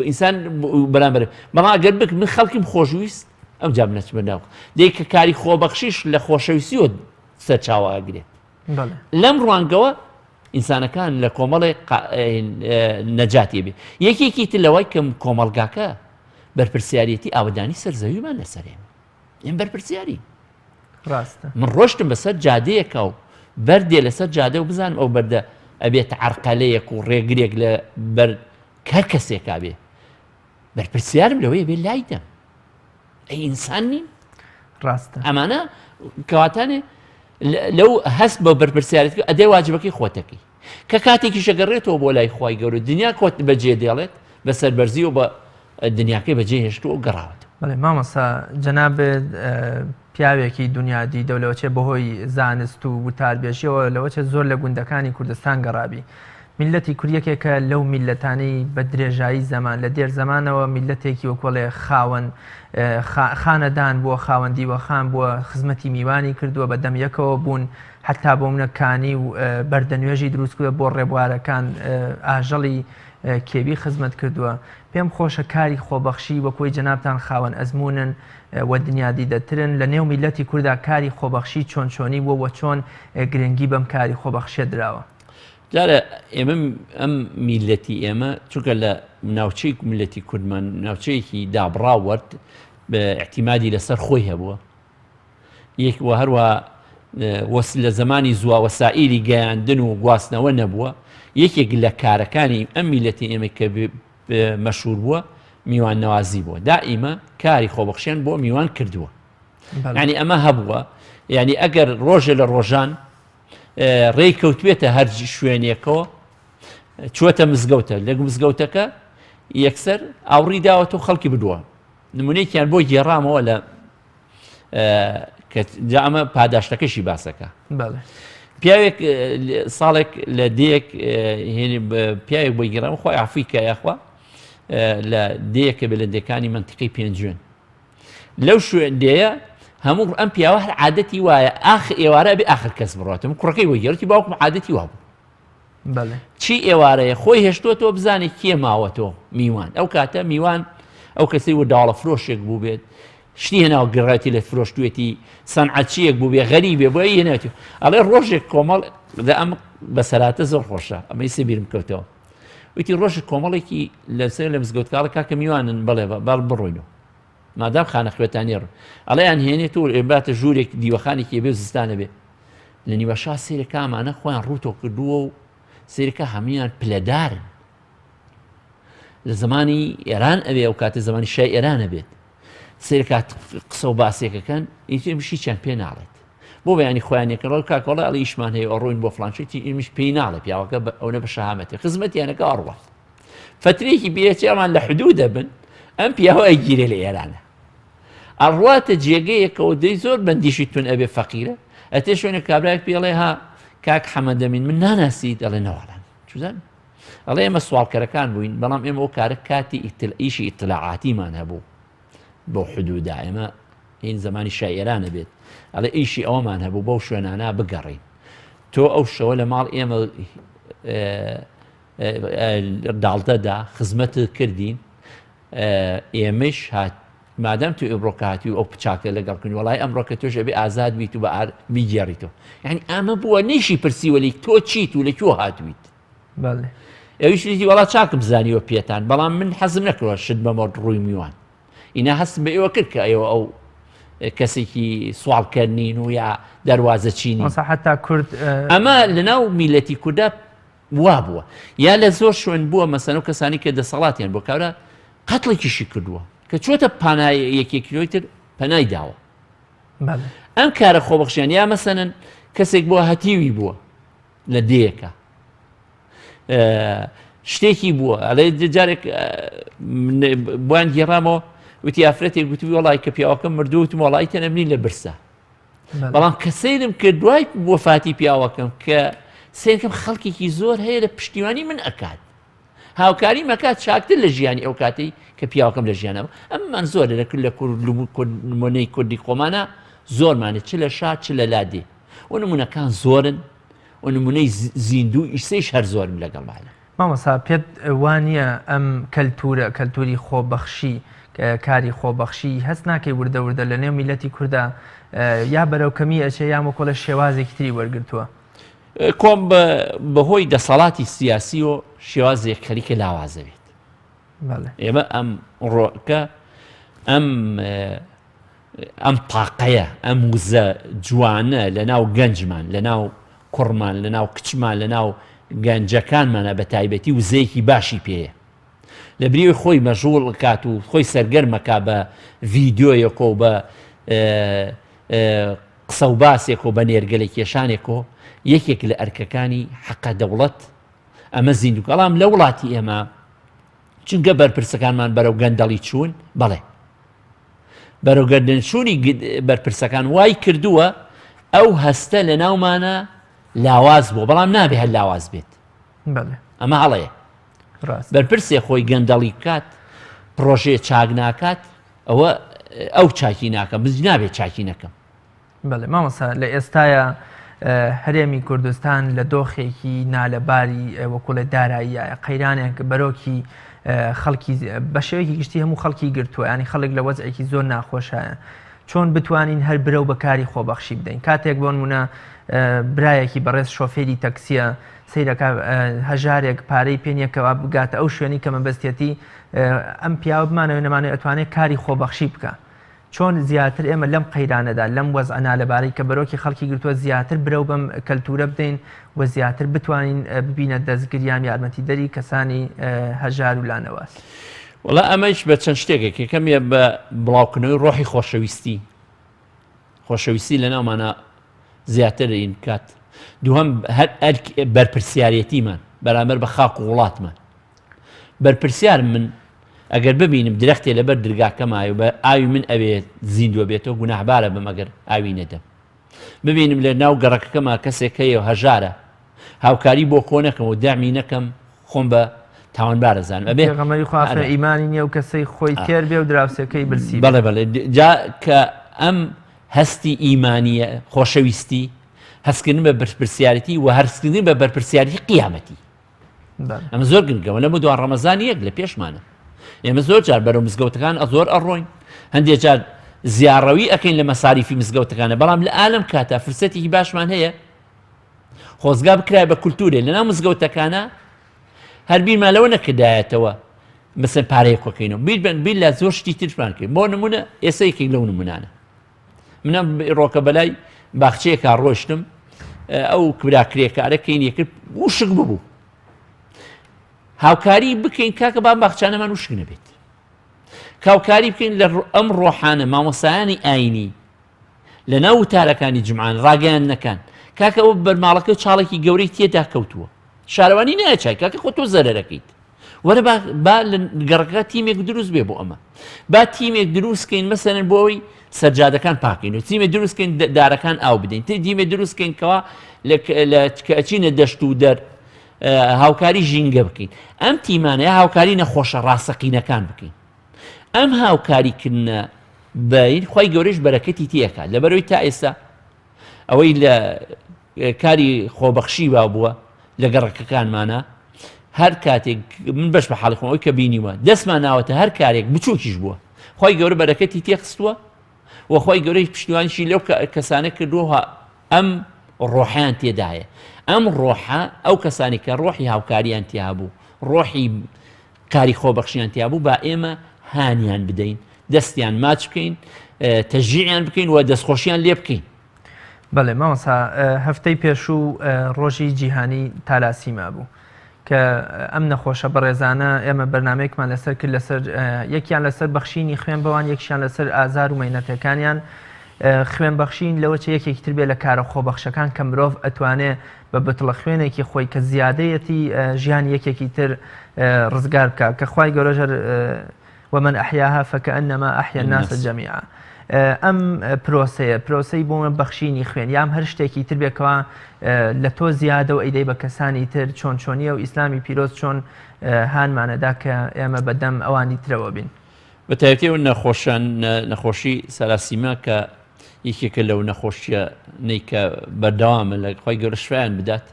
ئینسان بەرامبەر بەڵام ئەگەر بک من خەڵکیم خۆشویست ئەم جا بنەچمە ناو دیکە کاری خۆبەخشیش لە خۆشەویستیوە سەرچاوەگرێت لەم ڕوانگەوە ئینسانەکان لە کۆمەڵی نەجاتی بێ یەکێکی تر لەوەی کەم کۆمەڵگاکە بەرپرسیارەتی ئاودانی سەرزەویمان لەسەرێن ئێمە بەرپرسیاری ڕاستە من ڕۆشتم بەسەر جادەیەکە و بەردێ لەسەر جادە و بزانم ئەو بەردە ئەبێت عرقەلەیەک و ڕێگرێک لە بەر کار کەسێکا بێ بەرپرسیارم لەوەیە بێ لایدەم ئەی ئینسان نین ڕاستە ئەمانە کەواتانێ لەو هەست بە بەرپرسیارەتی ئەدەی واجبەکەی خۆتەکەی کە کاتێکی شەگەڕێتەوە بۆ لای خوای گەورە دنیا کۆت بەجێ دێڵێت بە سەربەرزی و بە دنیاکەی بەجێ هێشتووە و گەڕاوەت بەڵێ مامەسا جەنابێت پیاوێکی دنیادی دەولەوەچێ بەهۆی زانست و وتاربێژیەوە لەوەچێ زۆر لە گوندەکانی کوردستان گەڕابی میلەتی کوردیەکێکە لەو میلەتانەی بە درێژایی زەمان لە دێر زەمانەوە میلەتێکی وەکۆڵێ خاوەن خانەدان بووە خاوەندی وەخان بووە خزمەتی میوانی کردووە بە دەمیەکەوە بوون حتا بۆ منەکانی و بەردەنوێژی دروستکردە بۆ ڕێبوارەکان ئاژەڵی کێوی خزمەت کردووە پێم خۆشە کاری خۆبەخشی وەکۆی جەنابتان خاوەن ئەزمونن و دنیادی دەترن لە نێو میلەتی کووردا کاری خۆبەخشی چۆن چۆنی بووە چۆن گرنگی بەم کاری خۆبەخشیە درراوە جارە ئێمە ئەم میلەتی ئێمە چونکە لە ناوچەی میلەتی کوردمان ناوچەیەکی دابڕاوەرد بە احتیمادی لەسەر خۆی هەبووە یەک وە هەروە لە زمانی زووا وەسائیلی گەیاندن و گواستنەوە نەبووە یەکێک لە کارەکانی ئەم میلەتی ئێمە کە مەشهور بووە میوان نەوازی بووە دائیمە کاری خۆبەخشیان بۆ میوان کردووە یعنی ئەمە هەبووە یعنی ئەگەر ڕۆژە لە ڕۆژان ڕێی کەوتوێتە هەر شوێنێکەوە چوەتە مزگەوتە لە مزگەوتەکە یەکسەر ئاوڕی داوەتە و خەڵکی بدووە نمونەیەکیان بۆ گێڕامەوە لە ئەمە پاداشتەکەشی باسەکە پیاوێک ساڵێک لە دەیەک پیاوێک بۆی گێڕام خۆی ئافریکا یاخوا لە دەیەکە بەلەندەکانی منتیقی پێنجوێن لەو شوێندەیە هەموو ئەم پیاوە هەر عادەتی وایە ئێوارە بێ ئاخر کەس بڕاتم کوڕەکەی وەگەڕی باوکم عادەتی وا بوو چی ئێوارەیە خۆی هێشتوەوە بزانێت کێ ماوەتەوە میوان ئەو کاتە میوان ئەو کەسی وە داڵە فرۆشێک بوو بێت شتی هێناوە گڕاتی لە فرۆشتوێتی سەنعەتچیەک بوو بێ غەریبێ بۆ هێنێتی ئەڵێ ڕۆژێک کۆمەڵ ئەم بەسەراتە زۆر خۆشە ئەمەی سەبیرم کەوتەوە وتی ڕۆژێک کۆمەڵێکی لەسەر لە مزگەوتکاڵە کاکە میوانن بەڵێ باڵ بڕۆینەوە مادام خانە خوێتانی ڕ ئەڵەیان هێنێت و ئێباتە ژوورێک دیوەخانێکی بێ زستانە بێ لە نیوەشا سێرەکە ئەمانە خۆیان ڕوتۆ کردووە و سێرەکە هەمویان پلەدارن لە زمانی ئێران ئەوێ ئەو کاتە زمانی شای ئێرانە بێت سێرکات قسە و باسێکەکەن ئیترمشی چەند پێ ناڵێت بۆ بەیانی خۆیانێکەوە کاکۆڵە ئەڵی ئیشمان هەیە ئەڕۆین بۆ فلانشێتی ئیمیش پێی ناڵێ پیاوەکە ئەوە بە شەهامەتی خزمەتیانەکە ئەڕوات فترێکی بێچێمان لە حدود دەبن ئەم پیاوە ئەگیرێ لە ئێرانە ئەڕواتە جێگەیەکەوە دەی زۆر بەندیشی تون ئەبێ فەقیرە ئەتێ شوێنە کابراایك پێڵێ ها کاک حەمەدەمین من ناناسیت ئەڵێ نەوەڵان چزان ئەڵێ ئێمە سوالکەرەکان بووین بەڵام ئێمە ئەو کارە کاتی ئیشی ئیتلاعاتیمان هەبوو بۆ حدودا ئێمە این زمانی شای ئێرانە بێت ئەڵێ ئیشی ئەوەمان هەبوو بەو شوێنانە بگەڕین تۆ ئەو شەوە لە ماڵ ئێمە داڵتەدا خزمەتت کردین ئێمەش هات مادام تو ئێبڕۆکە هاتی و ئەو پچاکە لەگەڵکردن وڵای ئەمڕۆکە تۆش ئەبێ ئازاد بیت و بە بیگێڕیتەوە یعنی ئەمە بووە نەیشی پرسیوەلی تۆ چیت و لەکوێ هاتوویت ئەویشتی وڵات چاکم زانیوە پێتان بەڵام من حەزم نەکردوە شت بەمەڕ ڕووی میوان ئینا هەستم بە ئێوە کرد کە ئێوە ئەو کەسێکی سوالکردنین و یا دەواازە چینی حتا کورد ئەمە لەناو میلەتی کووردا وا بووە یا لە زۆر شوێن بووە مەسەن و کەسانی کە دەسەڵاتیان بۆ کارە قەتڵێکیشی کردووە کە چۆتە پانای یەکێکیلۆی تر پەنای داوە ئەم کارە خۆبەخشیان یا مەسەنن کەسێک بووە هەتیوی بووە لە دەیەکە شتێکی بووە ئەڵێ جارێک بوان گێڕامەوە وتی ئافرەتێک گوتوی وڵی کە پیاوەکەم مردووتم وڵی تەنەمنی لە برسە بەڵام کە سەیرم کە دوای وەفاتی پیاوەکەم کە سێنکەم خەڵکێکی زۆر هەیە لە پشتیوانی من ئەکات هاوکاری مەکات چاکتر لە ژیانی ئەو کاتەی کە پیاوەکەم لە ژیانەوە ئەممان زۆر لە نمونەی کوردی خۆمانە زۆرمانێت چ لە شاد چ لە لادێ و نمونونەکان زۆرن و نمونەی زیندوو ئیسەیش هەر زۆرم لەگەڵمانە مامەسا پێت وانە ئەم کەلتوری خۆبەخشی کاری خۆبەخشی هەست ناکەی وردە وردە لە نێو میلەتی کووردا یا بەرەو کەمی ئەچێ یامە کۆلە شێوازێکی تری وەرگرتووە کۆم بەهۆی دەسەڵاتی سیاسی و شێوازێک خەریکە لاوازە بێت ئێمە ئەم ڕۆکە ئەم تاقەیە ئەم وزە جوانە لە ناو گەنجمان لە ناو کوڕمان لە ناو کچمان لە ناو گەنجەکانمانە بە تایبەتی وزەیەکی باشی پێیە لە بریوی خۆی مەژوڵ کات و خۆی سەرگەرمەکە بە ڤیددیۆیەکۆ و بە قسە و باسێک و بە نێرگەلە کێشانێک و یەکێک لە ئەرکەکانی حەقە دەوڵەت ئەمە زیندوو بەڵام لە وڵاتی ئێمە چونکە بەرپرسەکانمان بەرەو گەندەڵی چوون بەڵێ بەرەو گەردنچوونی بەرپرسەکان وای کردووە ئەو هەستە لە ناومانە لاواز بوو بەڵام نابێ هەر لاواز بێت ئەمە هەڵەیە بەرپرسێ خۆی گەندەڵی بکات پرۆژێ چاک ناکات ئەوە ئەو چاکی ناکەم بزی نابێت چاکی نەکەم بەڵێ مامەسا لە ئێستاە هەرێمی کوردستان لە دۆخێکی نالەباری وەکوڵێ داراییە قەیرانێک بەرۆکی خەڵکی بە شێوەیەکی گشتی هەموو خەڵکی گرتووە ینی خەڵک لە وەزعێکی زۆر ناخۆشایە چۆن بتوانین هەر برە و بەکاری خۆبەخشی بدەین کاتێک بۆ نمونە برایەکی بەڕێز شۆفێری تەکسیە سیرەکە هەژارێک پارەی پێنیەکەوە بگاتە ئەو شوێنی کە مەبەستێتی ئەم پیاوە بمانەوە نەمانێت ئەتوانێت کاری خۆبەخشی بکە چۆن زیاتر ئێمە لەم قەیرانەدا لەم وەزع نالەبارەی کە بەرۆکی خەڵکی گرتووە زیاتر برە و بەم کەلتورە بدەین و زیاتر بتوانین ببینە دەستگریان یارمەتیدەری کەسانی هەژار و لانەواز وڵا ئەمەش بە چەند شتێکێک یەکەمیە بە بڵاوکردنەوەی ڕۆحی خۆشەویستی لە ناومانە زیاتر ئین کات دووەم هەر بەرپرسیارەتیمان بەرامبەر بە خاک و وڵاتمان بەرپرسیار من ئەگەر ببینم درەختێ لەبەر دەرگاکەمایە و بە ئاوی من ئەوێ زیندوە بێتەوە گوناحبارە بم ئەگەر ئاوی نەدەم ببینم لە ناو گەڕەکەکەما کەسێک هەیە و هەژارە هاوکاری بۆ کۆ نەکەم و دامی نەکەم خۆم بە تاوانبارە زانم ئەبێ غەمەری خوافە ئیمانی نییە و کەسەی خۆی تێر بێ و دراوسەکەی برسی بەڵێ جا کە ئەم هەستی ئیمانیە خۆشەویستی هەستکردن بە بەرپرسیارەتی و هەرسکردن بە بەرپرسیارەتی قیامەتی ئەمە زۆر گرنگەوە لە دووان ڕەمەزان یەک لە پێشمانە ئێمە زۆر جار بەرەو مزگەوتەکان زۆر ئەڕۆین هەندێک جار زیاڕەوی ئەکەین لە مەساریفی مزگەوتەکانە بەڵام لە ئالم کاتە فرسەتێکی باشمان هەیە خۆزگا بکرای بە کولتورێ لەناو مزگەوتەکانە هەر بیرمان لەوە نەکردایەتەوە مەسەن پارەیە کۆکەینەوە بیر لە زۆر شتی ترمان کرد بۆ نمونە ئێستا یەکێک لەو نمونانە منە ڕۆکە بەلای باخچەیەکە ڕۆشتم ئەو کبراکرێکارەکەین یەکرد وشک ببوو هاوکاری بکەین کاکە با باخچانەمان وشک نەبێت هاوکاری بکەین لە ئەم ڕۆحانە مامۆسایانی ئاینی لە ناو وتارەکانی جمعان ڕاگەیاندنەکان کاکە ئەو بەرماڵەکە چاڵێکی گەورەی تێدا کەوتووە شارەوانی ناچای کاکە خۆ تۆ زەرەرەکەیت وەرە با لە گەڕەکە تیمێک دروست بێ بۆ ئەمە با تیمێک دروستکەین مەسەرەن بۆ ئەوەی سەرجادەکان پاکەین و تیمێک دروستکەین دارەکان ئاو بدەین تیمێک دروستکەین کەوا کە ئەچینە دەشت و دەر هاوکاری ژینگە بکەین ئەم تیمانەیە هاوکاری نەخۆشە ڕاستەقینەکان بکەین ئەم هاوکاریکردنە بین خی گەورەش بەرەکەتی تێکە لەبەرەوەی تا ئێستا ئەوەی لە کاری خۆبەخشی وا بووە لە گەڕەکەکانمانە هەر کاتێک من بەش بە حاڵی خۆم ئەوی کە بینیوە دەستمان ناوەتە هەر کارێک بچووکیش بووە خی گەورە بەرەکەتی تێخستووە وەخوای گەورەی پشتیوانیشی لەو کەسانە کردووە ئەم ڕۆحیان تێدایە ئەم ڕۆحە ئەو کەسانی کە ڕۆحی هاوکاریان تیابوو ڕۆحی کاری خۆبەخشیان تیابوو با ئێمە هانیان بدەین دەستیان ماچ بکەین تەژیعیان بکەین و دەستخۆشیان لێ بکەین بەڵێ مامەسا هەفتەی پێشوو ڕۆژی جیهانی تالاسیما بوو کە ئەم نەخۆشە بەڕێزانە ئێمە بەرنمەیەکمان لەسەر کرد لەسەر یەکیان لەسەر بەخشینی خوێن بەوان یەکشیان لەسەر ئازار و مەینەتەکانیان خوێن بەخشین لەوە چ یەکێکتر بێ لە کارە خۆبەخشەکان کە مرۆڤ ئەتوانێت بە بتڵە خوێنێکی خۆی کە زیادەیەتی ژیان یەکێکی تر ڕزگار بکە کە خوای گەورەژەر ومن أحياها فكأنما أحيا الناس جميعا. ئەم پرۆسەی بۆمە بەخشینی خوێن یام هەر شتێکی تر بێکەوە لە تۆ زیادە و ئەیدەی بە کەسانی تر چۆن چۆنیە و ئیسلامی پیرۆز چۆن هانمانەدا کە ئێمە بەدەم ئەوانی ترەوە بین. بە تایبەتی نەخۆشی سەراسیما کە یەکێکە لەو نەخۆشیانەی کە بەردەوامە لە خۆی گەورە شویان بدات.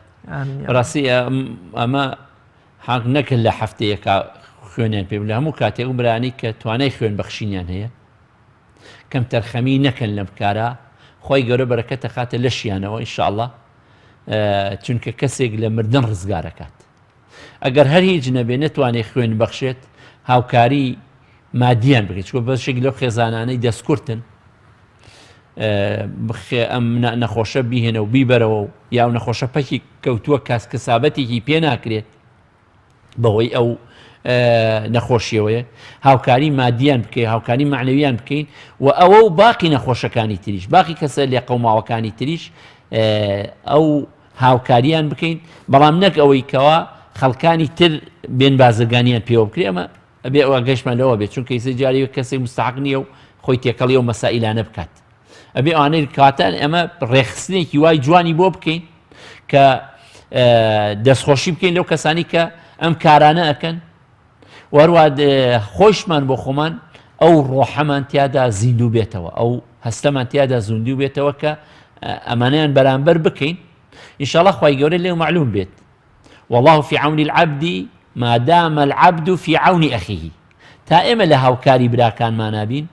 ڕاستی ئەمە حەق نەکرد لە هەفتەیەکە خوێنیان پێ لە هەموو کاتێک و برانی کە توانای خوێن بەخشینیان هەیە کەم تەرخەمی نەکەن لەم کارە خۆی گەورە بەرەکەتە خاتە لەشیانەوە ئینشاءڵڵا چونکە کەسێک لە مردن ڕزگارەکات. ئەگەر هەر هیچ نەبێ نەتوانێت خوێن بەخشێت هاوکاری مادیان بکەیت چکە بەشێک لەو خێزانانەی دەستکورتن ئەم نەخۆشە بیهێنە و بیبەرەوە و یا نەخۆشە پەکی کەوتووە کاس کەسابەتێکی پێ ناکرێت بەهۆی ئەو نەخۆشیەوەیە هاوکاری مادیان بکەین هاوکاری معنەویان بکەین و ئەوە و باقی نەخۆشەکانی تریش باقی کەسە لێ قەوماوەکانی تریش ئەو هاوکاریان بکەین بەڵام نەک ئەوەی کەوا خەڵکانی تر بێن بازرگانیان پێوە بکرێ ئەمە ئەبێ ئەوە گەشتمان لەوە بێت چونکە ئیسە جاری کەسێک مستحق نییە و خۆی تێکەڵی و مەسائلانە بکات ئەبێ ئەوانەی کاتان ئەمە ڕێخستنێکی وای جوانی بۆ بکەین کە دەستخۆشی بکەین لەو کەسانی کە ئەم کارانە ئەکەن وەروە خۆشمان بۆ خۆمان ئەو ڕۆحەمان تیادا زیندوو بێتەوە ئەو هەستەمان تیادا زیندوو بێتەوە کە ئەمانەیان بەرامبەر بکەین ئینشاءڵڵا خوای گەورە لێو معلوم بێت والله في عون العبد ما دام العبد في عون أخيه تا ئێمە لە هاوکاری براکانمان نابین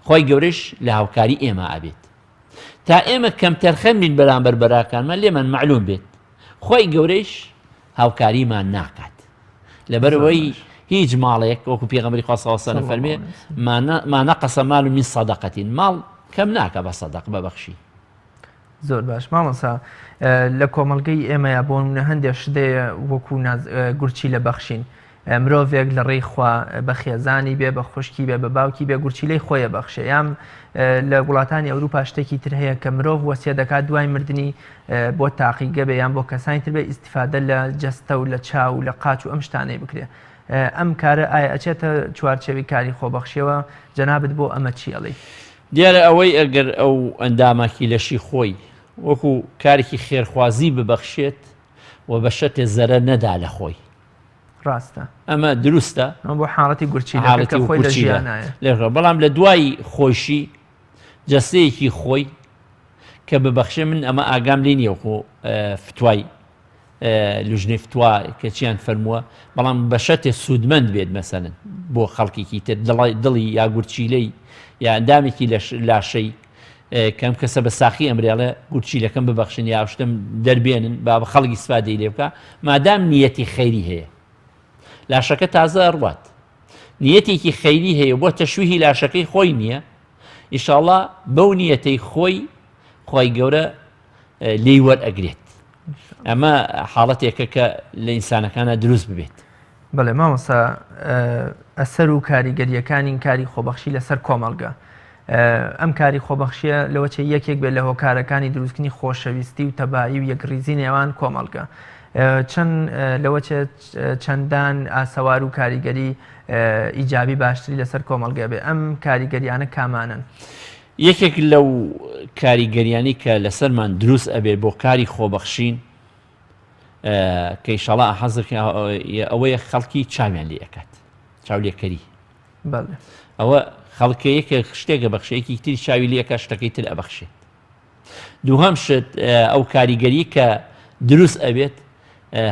خۆی گەورەش لە هاوکاری ئێمە ئابێت تا ئێمە کەم تەرخەم بین بەرامبەر براکانمان لێمان معلوم بێت خۆی گەورەش هاوکاریمان ناکات لەبەرەوەی هیچ ماڵێک وەکو پێغەمبەری خوا صلی الله علیه و سلم فەرمێ ما نقص مال من صدقة ماڵ کەم ناکە بە سەدەق بەبەخشی. زۆر باش مامۆستا لە کۆمەڵگەی ئێمەیە بۆ نمونە هەندێک شتەیە وەکو گورچی لە بەخشین مرۆڤێک لە ڕێی خوا بە خێزانی بێ بە خوشکی بێ بە باوکی بێ گورچیلەی خۆیە بەخشێ یام لە وڵاتانی ئەوروپا شتێکی تر هەیە کە مرۆڤ وەسیە دەکات دوای مردنی بۆ تاقیگە بێ یان بۆ کەسانی تر بێ ئیستیفادە لە جەستە و لە چاو لە قاچ و ئەم شتانەی بکرێ ئەم کارە ئایا ئەچێتە چوارچێوی کاری خۆبەخشیەوە جەنابەت بۆ ئەمە چی ئەڵێ؟ دیارە ئەوەی ئەگەر ئەو ئەنداماکی لەشی خۆی وەکو کارێکی خێرخوازی ببەخشێت و بە شەتێ زەرە نەدا لە خۆی ڕاستە ئەمە دروستە بۆ حاڵەتی گورچی لێ بەڵام لە دوای خۆشی جەستەیەکی خۆی کە ببەخشێ من ئەمە ئاگام لێ نییە وەکو فتوای لوژنەی فتوا کە چیان فەرمووە بەڵام بە شەتێ سوودمەند بێت مەسەلەن بۆ خەڵکێکی تر دڵی یا گورچیلەی یا ئەندامێکی لاشەی کەم کەسە بە ساخی ئەمریاڵە گورچیلەکەم ببەخشن یا شتم دەربێنن با بە خەڵکی سفادەی لێ بکە مادام نیەتی خەیری هەیە لاشەکە تازە ئەڕوات نیەتێکی خەیری هەیە بۆ تەشویهی لاشەکەی خۆی نییە ئینشاءڵڵا بەو نیەتەی خۆی گەورە لێی وەرئەگرێت ئەمە حاڵەتێکە کە لە ئینسانەکانە دروست ببێت. بەڵێ مامۆستا ئەسەر و کاریگەریەکانی کاری خۆبەخشی لەسەر کۆمەڵگە ئەم کاری خۆبەخشیە لەوە چه یەکێک بێت لە هۆکارەکانی دروستکردنی خۆشەویستی و تەبایی و یەکریزی نێوان کۆمەڵگە چەند لەوە چەندان ئاسەوار و کاریگەری ئیجابی باشتری لەسەر کۆمەڵگە بێ ئەم کاریگەریانە کامانن؟ یەکێک لەو کاریگەریانی کە لەسەرمان دروست ئەبێت بۆ کاری خۆبەخشین کە ئینشاڵڵا حەزر ئەوەیە خەڵکی چاویان لێ ئەکات چاولێکەری ئەوە خەڵکەیەکە شتێکە بەخشەیەکی تری چاوی لێ ئەکا شتەکەی تر ئەبەخشێت. دووهەم شت ئەو کاریگەری کە دروست ئەبێت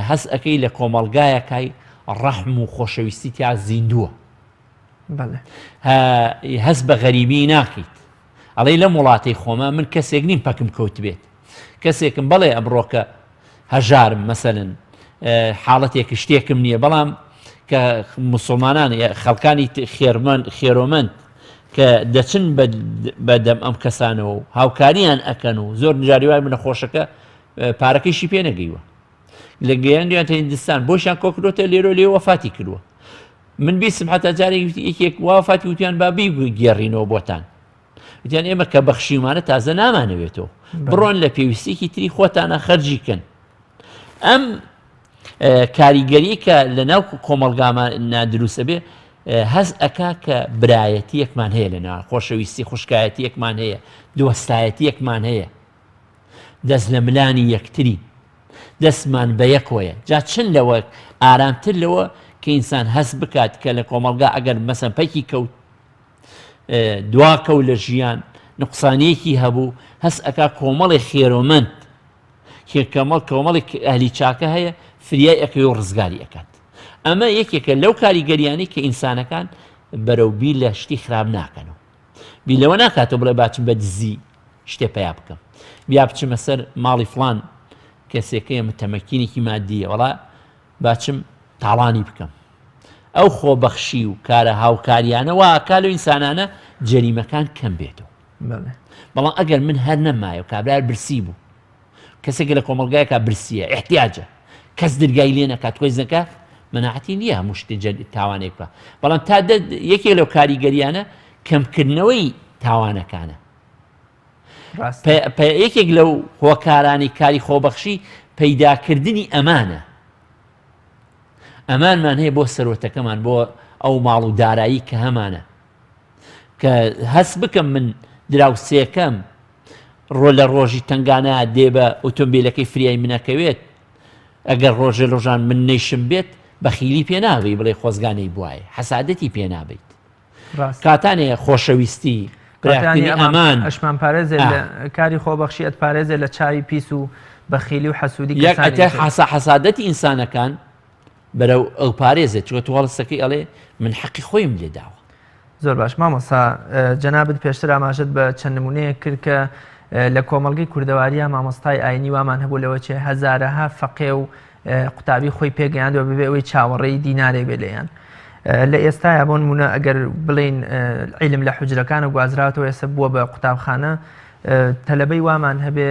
هەست ئەەکەی لە کۆمەڵگایەکای ڕەحم و خۆشەویستی تیا زیندووە هەست بە غەریبی ناکەیت ئەڵێ لە وڵاتی خۆمە من کەسێک نیم پەکم کەوت بێت کەسێکم بەڵێ ئەمڕۆکە هەژارم مەسەلەن حاڵەتێک شتێکم نییە بەڵام کە مسلمانان خەڵکانی خێرۆمەند کە دەچن بەدەم ئەم کەسانەوە و هاوکاریان ئەکەن و زۆر نجاری وای منە خۆشەکە پارەکەیشی پێ نەگەیوە لە گەیاندیان هیندستان بۆشیان کۆکرۆتە لێرۆ لێ وەفاتی کردووە من بیستم حتا جارێک یەکێک وافاتی وتیان با بیگێڕینەوە بۆتان وتیان ئێمە کە بەخشیمانە تازە نامانەوێتەوە بڕۆن لە پێویستێکی تری خۆتانە خەرجیکەن. ئەم کاریگەری کە لە ناو کۆمەڵگامان نادروستە بێ هەز ئەکا کە برایەتیەکمان هەیە لەنا خۆشەویستی خوشکایەتیەکمان هەیە دۆستایەتیەکمان هەیە دەست لە ملانی یەکتری دەستمان بە یەکۆیە جا چن لەوە ئارامتر لەوە کە ئینسان هەست بکات کە لە کۆمەلگا ئەگەر مەسەن پەیکی کەوت دواکەوت لە ژیان نقصانەیەکی هەبوو هەست ئەکا کۆمەڵی خێرۆمەند کۆمەڵێک ئەهلی چاکە هەیە فریای ئەەکەی و ڕزگاری ئەکات ئەمە یەکێکە لەو کاریگەریانی کە ئینسانەکان بەرەوبی لە شتی خراپ ناکەنەوە بی لەوە ناکاتەوە بڵێ باچم بە دزی شتێ پیا بکەم بیا بچمە سەر ماڵی فلان کەسێکەیە متەمەکینێکی مادیە وەڵا باچم تاڵانی بکەم ئەو خۆبەخشی و کارە هاوکاریانە واکا لەو ئینسانانە جەریمەکان کەم بێتەوە بەڵام ئەگەر من هەر نەمایە و کابرار برسی بوو کەسێک لە کۆمەلگایەکە برسیە احتیاجە کەس دەرگای لێ نەکات کۆی زەکە مناعەتی نییە هەموو شتێ تاوانێک بکە بەڵام تا یەکێک لەو کاریگەریانە کەمکردنەوەی تاوانەکانە یەکێک لەو هۆکارانی کاری خۆبەخشی پەیداکردنی ئەمانە ئەمانمان هەیە بۆ سەرۆتەکەمان بۆ ئەو ماڵ و دارایی کە هەمانە کە هەست بکەم من دراوسێکەم ڕۆ لە ڕۆژی تنگانە دێ بە ئۆتۆمبیلەکەی فریای منەکەوێت ئەگەر ڕۆژە ڕۆژان من نەیشم بێت بەخیلی پێ ناوی بڵێ خۆزگانەی بواە حەسادەتی پێ نابیت کاتانەیە خۆشەویستی ئەمان ئەشمان پارێزێ لە کاری خۆبەخشی ئەتپارێزێ لە چاوی پیس و بەخیلی و حەسوودی حەسادەتی ئینسانەکان بەرەو ئەو پارێزێت چوە توڵستەکەی ئەڵێ من حەقی خۆیم لێداوە زۆر باش مامۆستا جەنابەت پێشتر ئاماژەت بە چەند نمونەیە کرد کە لە کۆمەڵگەی کوردەواریە مامۆستای ئاینی وامان هەبوو لەوە چێ هەزارەها فەقێ و قوتابی خۆی پێگەیاندەوە ببێ ئەوەی چاوەڕێی دینارێ بێ لێیان لە ئێستاە بۆ نمونە ئەگەر بڵین عیلم لە حوجرەکانە گوازراوەتەوە ئێستا بووە بە قوتابخانە تەلەبەی وامان هەبێ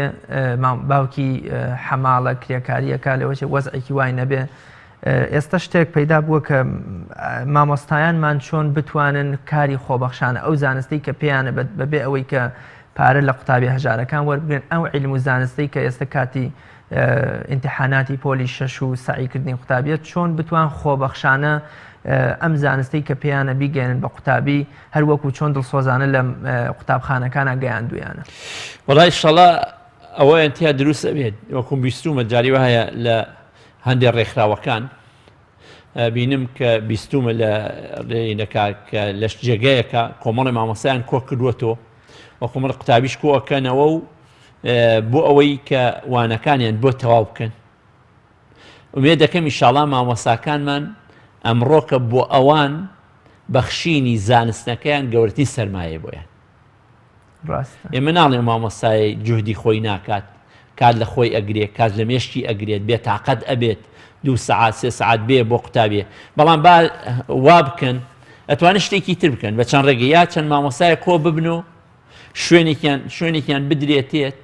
باوکی حەماڵە کرێکاریەکە لەوە چێ وەزعێکی وای نەبێ ئێستا شتێک پەیدا بووە کە مامۆستایانمان چۆن بتوانن کاری خۆبەخشانە ئەو زانستی کە پێیانە بەبێ ئەوەی کە پارە لە قوتابی هەژارەکان وەربگرن ئەو عیلم و زانستی کە ئێستا کاتی ئیمتیحاناتی پۆلی 6 و سعیکردنی قوتابیەت چۆن بتوان خۆبەخشانە ئەم زانستی کە پێیانە بیگەێنن بە قوتابی هەروەکو چۆن دڵسۆزانە لە قوتابخانەکانە گەیاندویانە وەڵای ئینشەڵا ئەوەیان تیا دروست ئەبێت وەکو بیستومە جاریوە هەیە لە هەندێک ڕێکخراوەکان بینم کە بیستومە لە ڕێینەکە کە لە جێگەیەکە کۆمەڵی مامۆسایان کۆ کردووەتەوە وە کۆمەڵ قوتابیش کۆەکەنەوە و بۆ ئەوەی کە وانەکانیان بۆ تەواو بکەن ومێ دەکەم ئینشاڵڵا مامۆساکانمان ئەمڕۆکە بۆ ئەوان بەخشینی زانستنەکەیان گەورەترین سەرمایە بۆیان ئێمە ناڵێن مامۆستای جوهدی خۆی ناکات کات لە خۆی ئەگرێت کات لە مێشتی ئەگرێت بێت تااقەت ئەبێت 2 سعات 3 سعات بێ بۆ قوتابێ بەڵام با وا بکەن ئەتوانە شتێکی تر بکەن بە چەند ڕێگە یا چەند مامۆسایە کۆ ببن و شوێنێکیان بدرێتێت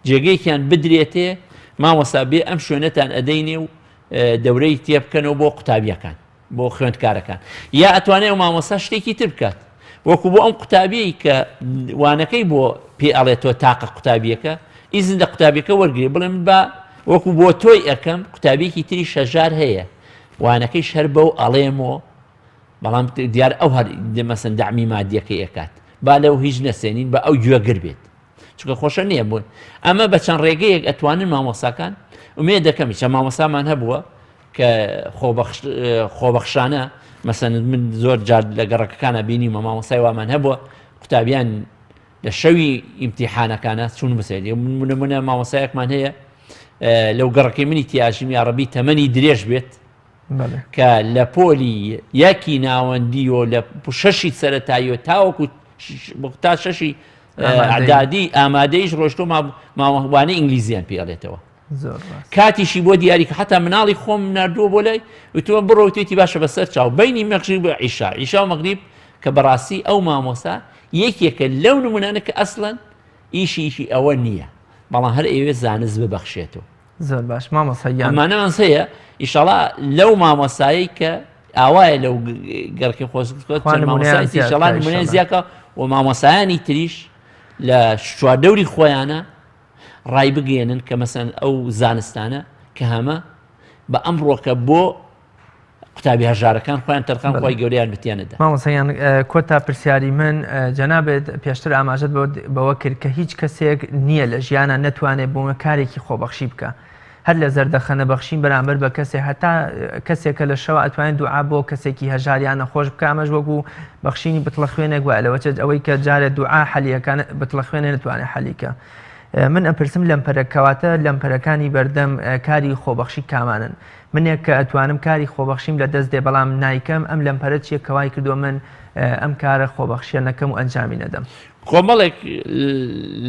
جێگەیەکیان بدرێتێ مامۆستا بێ ئەم شوێنەتان ئەدەینێ و دەورەی تێ بکەنەوە بۆ قوتابیەکان بۆ خوێندکارەکان یا ئەتوانێت و مامۆستا شتێکی تر بکات وەکو بۆ ئەم قوتابیەی کە وانەکەی بۆ پێ ئەڵێتەوە تاقە قوتابیەکە ئیزن لە قوتابیەکە وەرگێ بڵێن بە وەکو بۆ تۆی ئەەکەم قوتابیەکی تری شەژار هەیە وانەکەی شەر بەو ئەڵێمەوە بەڵام دیار ئەو هەر مەسەن دامی مادیەکەی ئەکات با لەو هیچ نەسێنین بە ئەو گوێگر بێت چونکە خۆشە نییە بوون ئەمە بە چەند ڕێگەیەک ئەتوانن مامۆساکان ومێ دەکەمی چە مامۆسامان هەبووە کە خۆبەخشانە مەسەن من زۆر جار لە گەڕەکەکانە بینیمە مامۆسای وامان هەبووە قوتابیان لە شەوی ئیمتیحانەکانە چون بسێت منە مامۆسایەکمان هەیە لەو گەڕەکەی منی تیاژیم یاڕەبی تەمەنی درێژ بێت کە لە پۆلی یەکی ناوەندی و لە شەشی سەرەتاییوە تاوەکو تا شەشی عدادی ئامادەیش ڕۆشتۆ ماوەوانەی ئینگلیزیان پێڵێتەوە کاتیشی بۆ دیاری کە حتا مناڵی خۆم نردووە بۆ لای وتوە بڕۆتێتی باشە بەسەر چاو بینی مەغریب بە عیشا و مەغریب کە بەڕاستی ئەو مامۆسا یەکێکە لەو نمونانە کە ئەسڵەن ئیشی ئەوە نییە بەڵام هەر ئێوێ زانست ببەخشێتەوە زۆر باش مامۆساییان ئەمانەمانس هەیە ئیشەڵا لەو مامۆسایی کە ئاوایە لەو گەڕکی خۆشڵان نمونەیە زیاکە و مامۆسایانی تریش لە چواردەوری خۆیانە ڕای بگەێنن کە مەسەن ئەو زانستانە کە هەمە بە ئەمڕۆکە بۆ قوتابی هەژارەکان خۆیان تەرخان خۆی گەورەیان بتیانەدا. مامۆسایان کۆتا پرسیاری من جەنابێت پێشتر ئاماژەت بەوە کرد کە هیچ کەسێک نییە لە ژیانە نەتوانێت بۆمە کارێکی خۆبەخشی بکە هەر لە زەردەخەنە بەخشین بەرامبەر بە کەسێ هەتا کەسێکە لە شەوە ئەتوانێت دوعا بۆ کەسێکی هەژاریان نەخۆش بکە ئەمەش وەکو بەخشینی بتڵە خوێنێک وایە لەوە ئەوەی کە جارێ دوعا حەلیەکان بتڵە خوێنێ نتوانێت حەلیکە. من ئەپرسم لەمپەرەکەواتە لەمپەرەکانی بەردەم کاری خۆبەخشی کامانن منێک کە ئەتوانم کاری خۆبەخشیم لە دەست دێ بەڵام نایکەم ئەم لەمپەرە چیە کەوای کردو من ئەم کارە خۆبەخشیە نەکەم و ئەنجامی نەدەم. کۆمەڵێک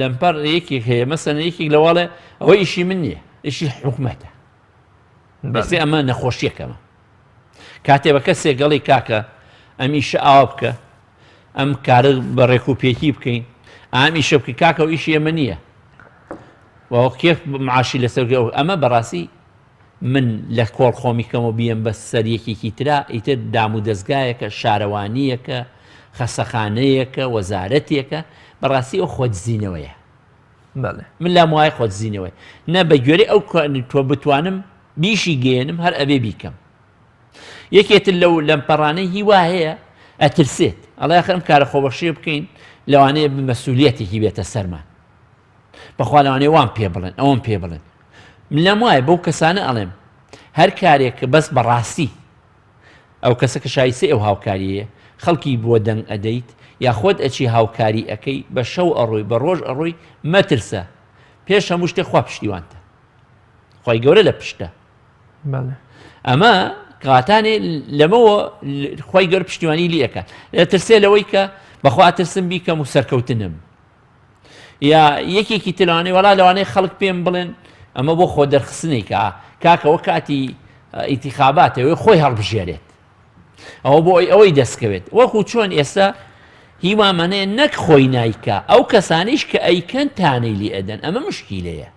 لەمپەر یەکێک هەیە مەسەن یەکێک لەواڵێ ئەوەی ئیشی من نییە ئیشی حکومەتە بەسێ ئەمە نەخۆشیەکەمە کاتێ بە کەسێک گەڵی کاکە ئەم ئیشە ئاوا بکە ئەم کارە بە ڕێکوپێکی بکەین ئەم ئیشە بکە کاکە و ئیشی ئەمە نییە کێف معاشی لەسەر ئەمە بەڕاستی من لە کۆڵ خۆمیکەمەوە بیەم بە سەریەکێکی ترا ئیتر دام و دەستگایەکە شارەوانیەکە خەسەخانەیەکە وەزارەتێکە بەڕاستی ئەو خۆتزیینەوەیە من لام وایە خۆتزیینەوەی نە بە گوێرەی ئەو تۆ بتوانم بیشی گێنم هەر ئەبێ بیکەم یەکێتر لەو لەمپەڕانەی هیوا هەیە ئەترسێت ئەڵێ ئەخەم کارە خۆبەخشی بکەین لەوانەیە مەسئولیەتێکی بێتە سەرمان بەخوا لەوانەیە وام پێ بڵێن ئەوم پێ بڵێن من لەم وایە بەو کەسانە ئەڵێم هەر کارێک کە بەس بەڕاستی ئەو کەسە کە شایسته ئەو هاوکاریەیە خەڵکی بۆ دەنگ ئەدەیت یا خۆت ئەچی هاوکاری ئەەکەی بە شەو ئەڕۆی بە ڕۆژ ئەڕۆی مەترسە پێش هەموو شتێک خوا پشتیوانتە خۆی گەورە لە پشتە ئەمە کاتانێ لەمەوە خۆی گەور پشتیوانی لیەکە لە ترسێ لەوەی کە بەخوا ترسم بیکەم و سەرکەوتنم یا یەکێکی تلوانێ وەڵا لەوانەیە خەڵک پێم بڵێن ئەمە بۆ خۆ دەرخستنێکە کاکەوە کاتی ئیتیخاباتەوەی خۆی هەڵبژێرێت ئەوە بۆ ئەوەی دەستکەوێت وەکو چۆن ئێستا هیوامانەیە نەک خۆی نایکە ئەو کەسانیش کە ئەیکەن تانەی لی ئەدەن ئەمە مشکیلەیە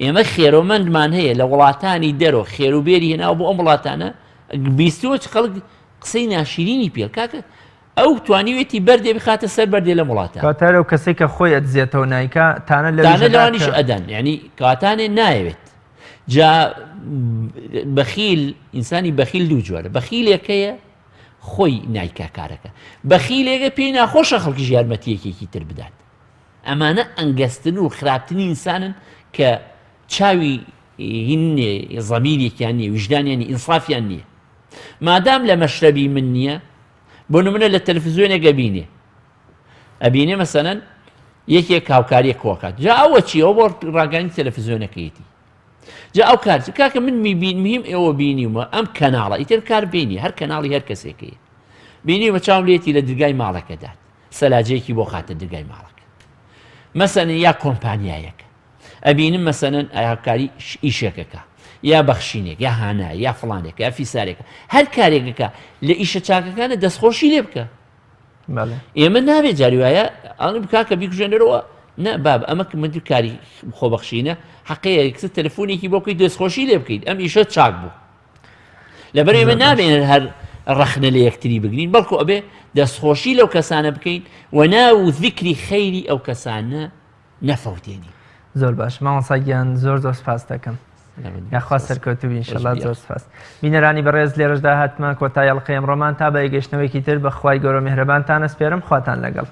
ئێمە خێرۆمەندمان هەیە لە وڵاتانی دەرەوە خێروبێری هێناوە بۆ ئەم وڵاتانە بیستەوە خەڵک قسەی ناشرینی پێ کاکە ئەو توانیوێتی بەردێ بخاتە سەر بەردێ لە وڵاتە کاتارە و کەسێک کە خۆی ئەدزێتەوە نایکە تانە لەوانیش ئەدەن یعنی کاتانێ نایەوێت جا بەخیل ئینسانی بەخیل دوو جۆرە بەخیلێکەیە خۆی نایکا کارەکە بەخیلێکە پێی ناخۆشە خەڵکیش یارمەتیەکێکی تر بدات ئەمانە ئەنگەستن و خراپتنی ئینسانن کە چاوی هین زەمیرێکیان نییە وجدانیانی ئینصافیان نییە مادام لە مەشرەبی من نییە بۆ نمونە لە تەلەڤیزیۆنێک ئەبینێ ئەبینێ مەسەلەن یەکێک هاوکاریە کۆکات جا ئەوە چی ئەو بۆ ڕاگەانی تەلەڤیزیۆنەکەیەتی جا ئەو کار کاکە من میبین ئێوە بینیمە ئەم کەناڵە ئیتر کار بینی هەر کەناڵی هەر کەسێکەیە بینیمە چاوم لێتی لە دەرگای ماڵەکەدات سەلاجەیەکی بۆ خاتە دەرگای ماڵەکە مەسەلەن یا کۆمپانیایەکە ئەبینم مەسەلەن هاوکاری ئیشێکەکە یا بەخشینێک یا هانای یا فڵانێک یا فیسارێکە هەر کارێکەکە لە ئیشە چاکەکانە دەستخۆشی لێ بکە ئێمە نابێت جاری وایە ئەڵێ بکاکە بیکوژێنەرەوە نە باب ئەمە من کاری خۆبەخشینە حەقەیە یەکسەر تەلەفۆنێکی بۆ بکەیت دەستخۆشی لێ بکەیت ئەم ئیشە چاک بوو لەبەر ئێمە نابێنن هەر ڕەخنە لە یەکتری بگرین بەڵکو ئەبێ دەستخۆشی لەو کەسانە بکەین و ناو ذیکری خەیری ئەو کەسانە نەفەوتێنی زۆر باش مامۆستاگیان زۆر سپاس دەکەم یاخوا سەرکەوتوبی ئینشەڵا زۆر سپاس بینەرانی بەڕێز لێرەشدا هاتمە کۆتای ئەڵقەی ئەمڕۆمان تا بە یەگەشتنەوەیکی تر بەخوای گەورە میهرەبانتان ئەسپێرم خواتان لەگەڵ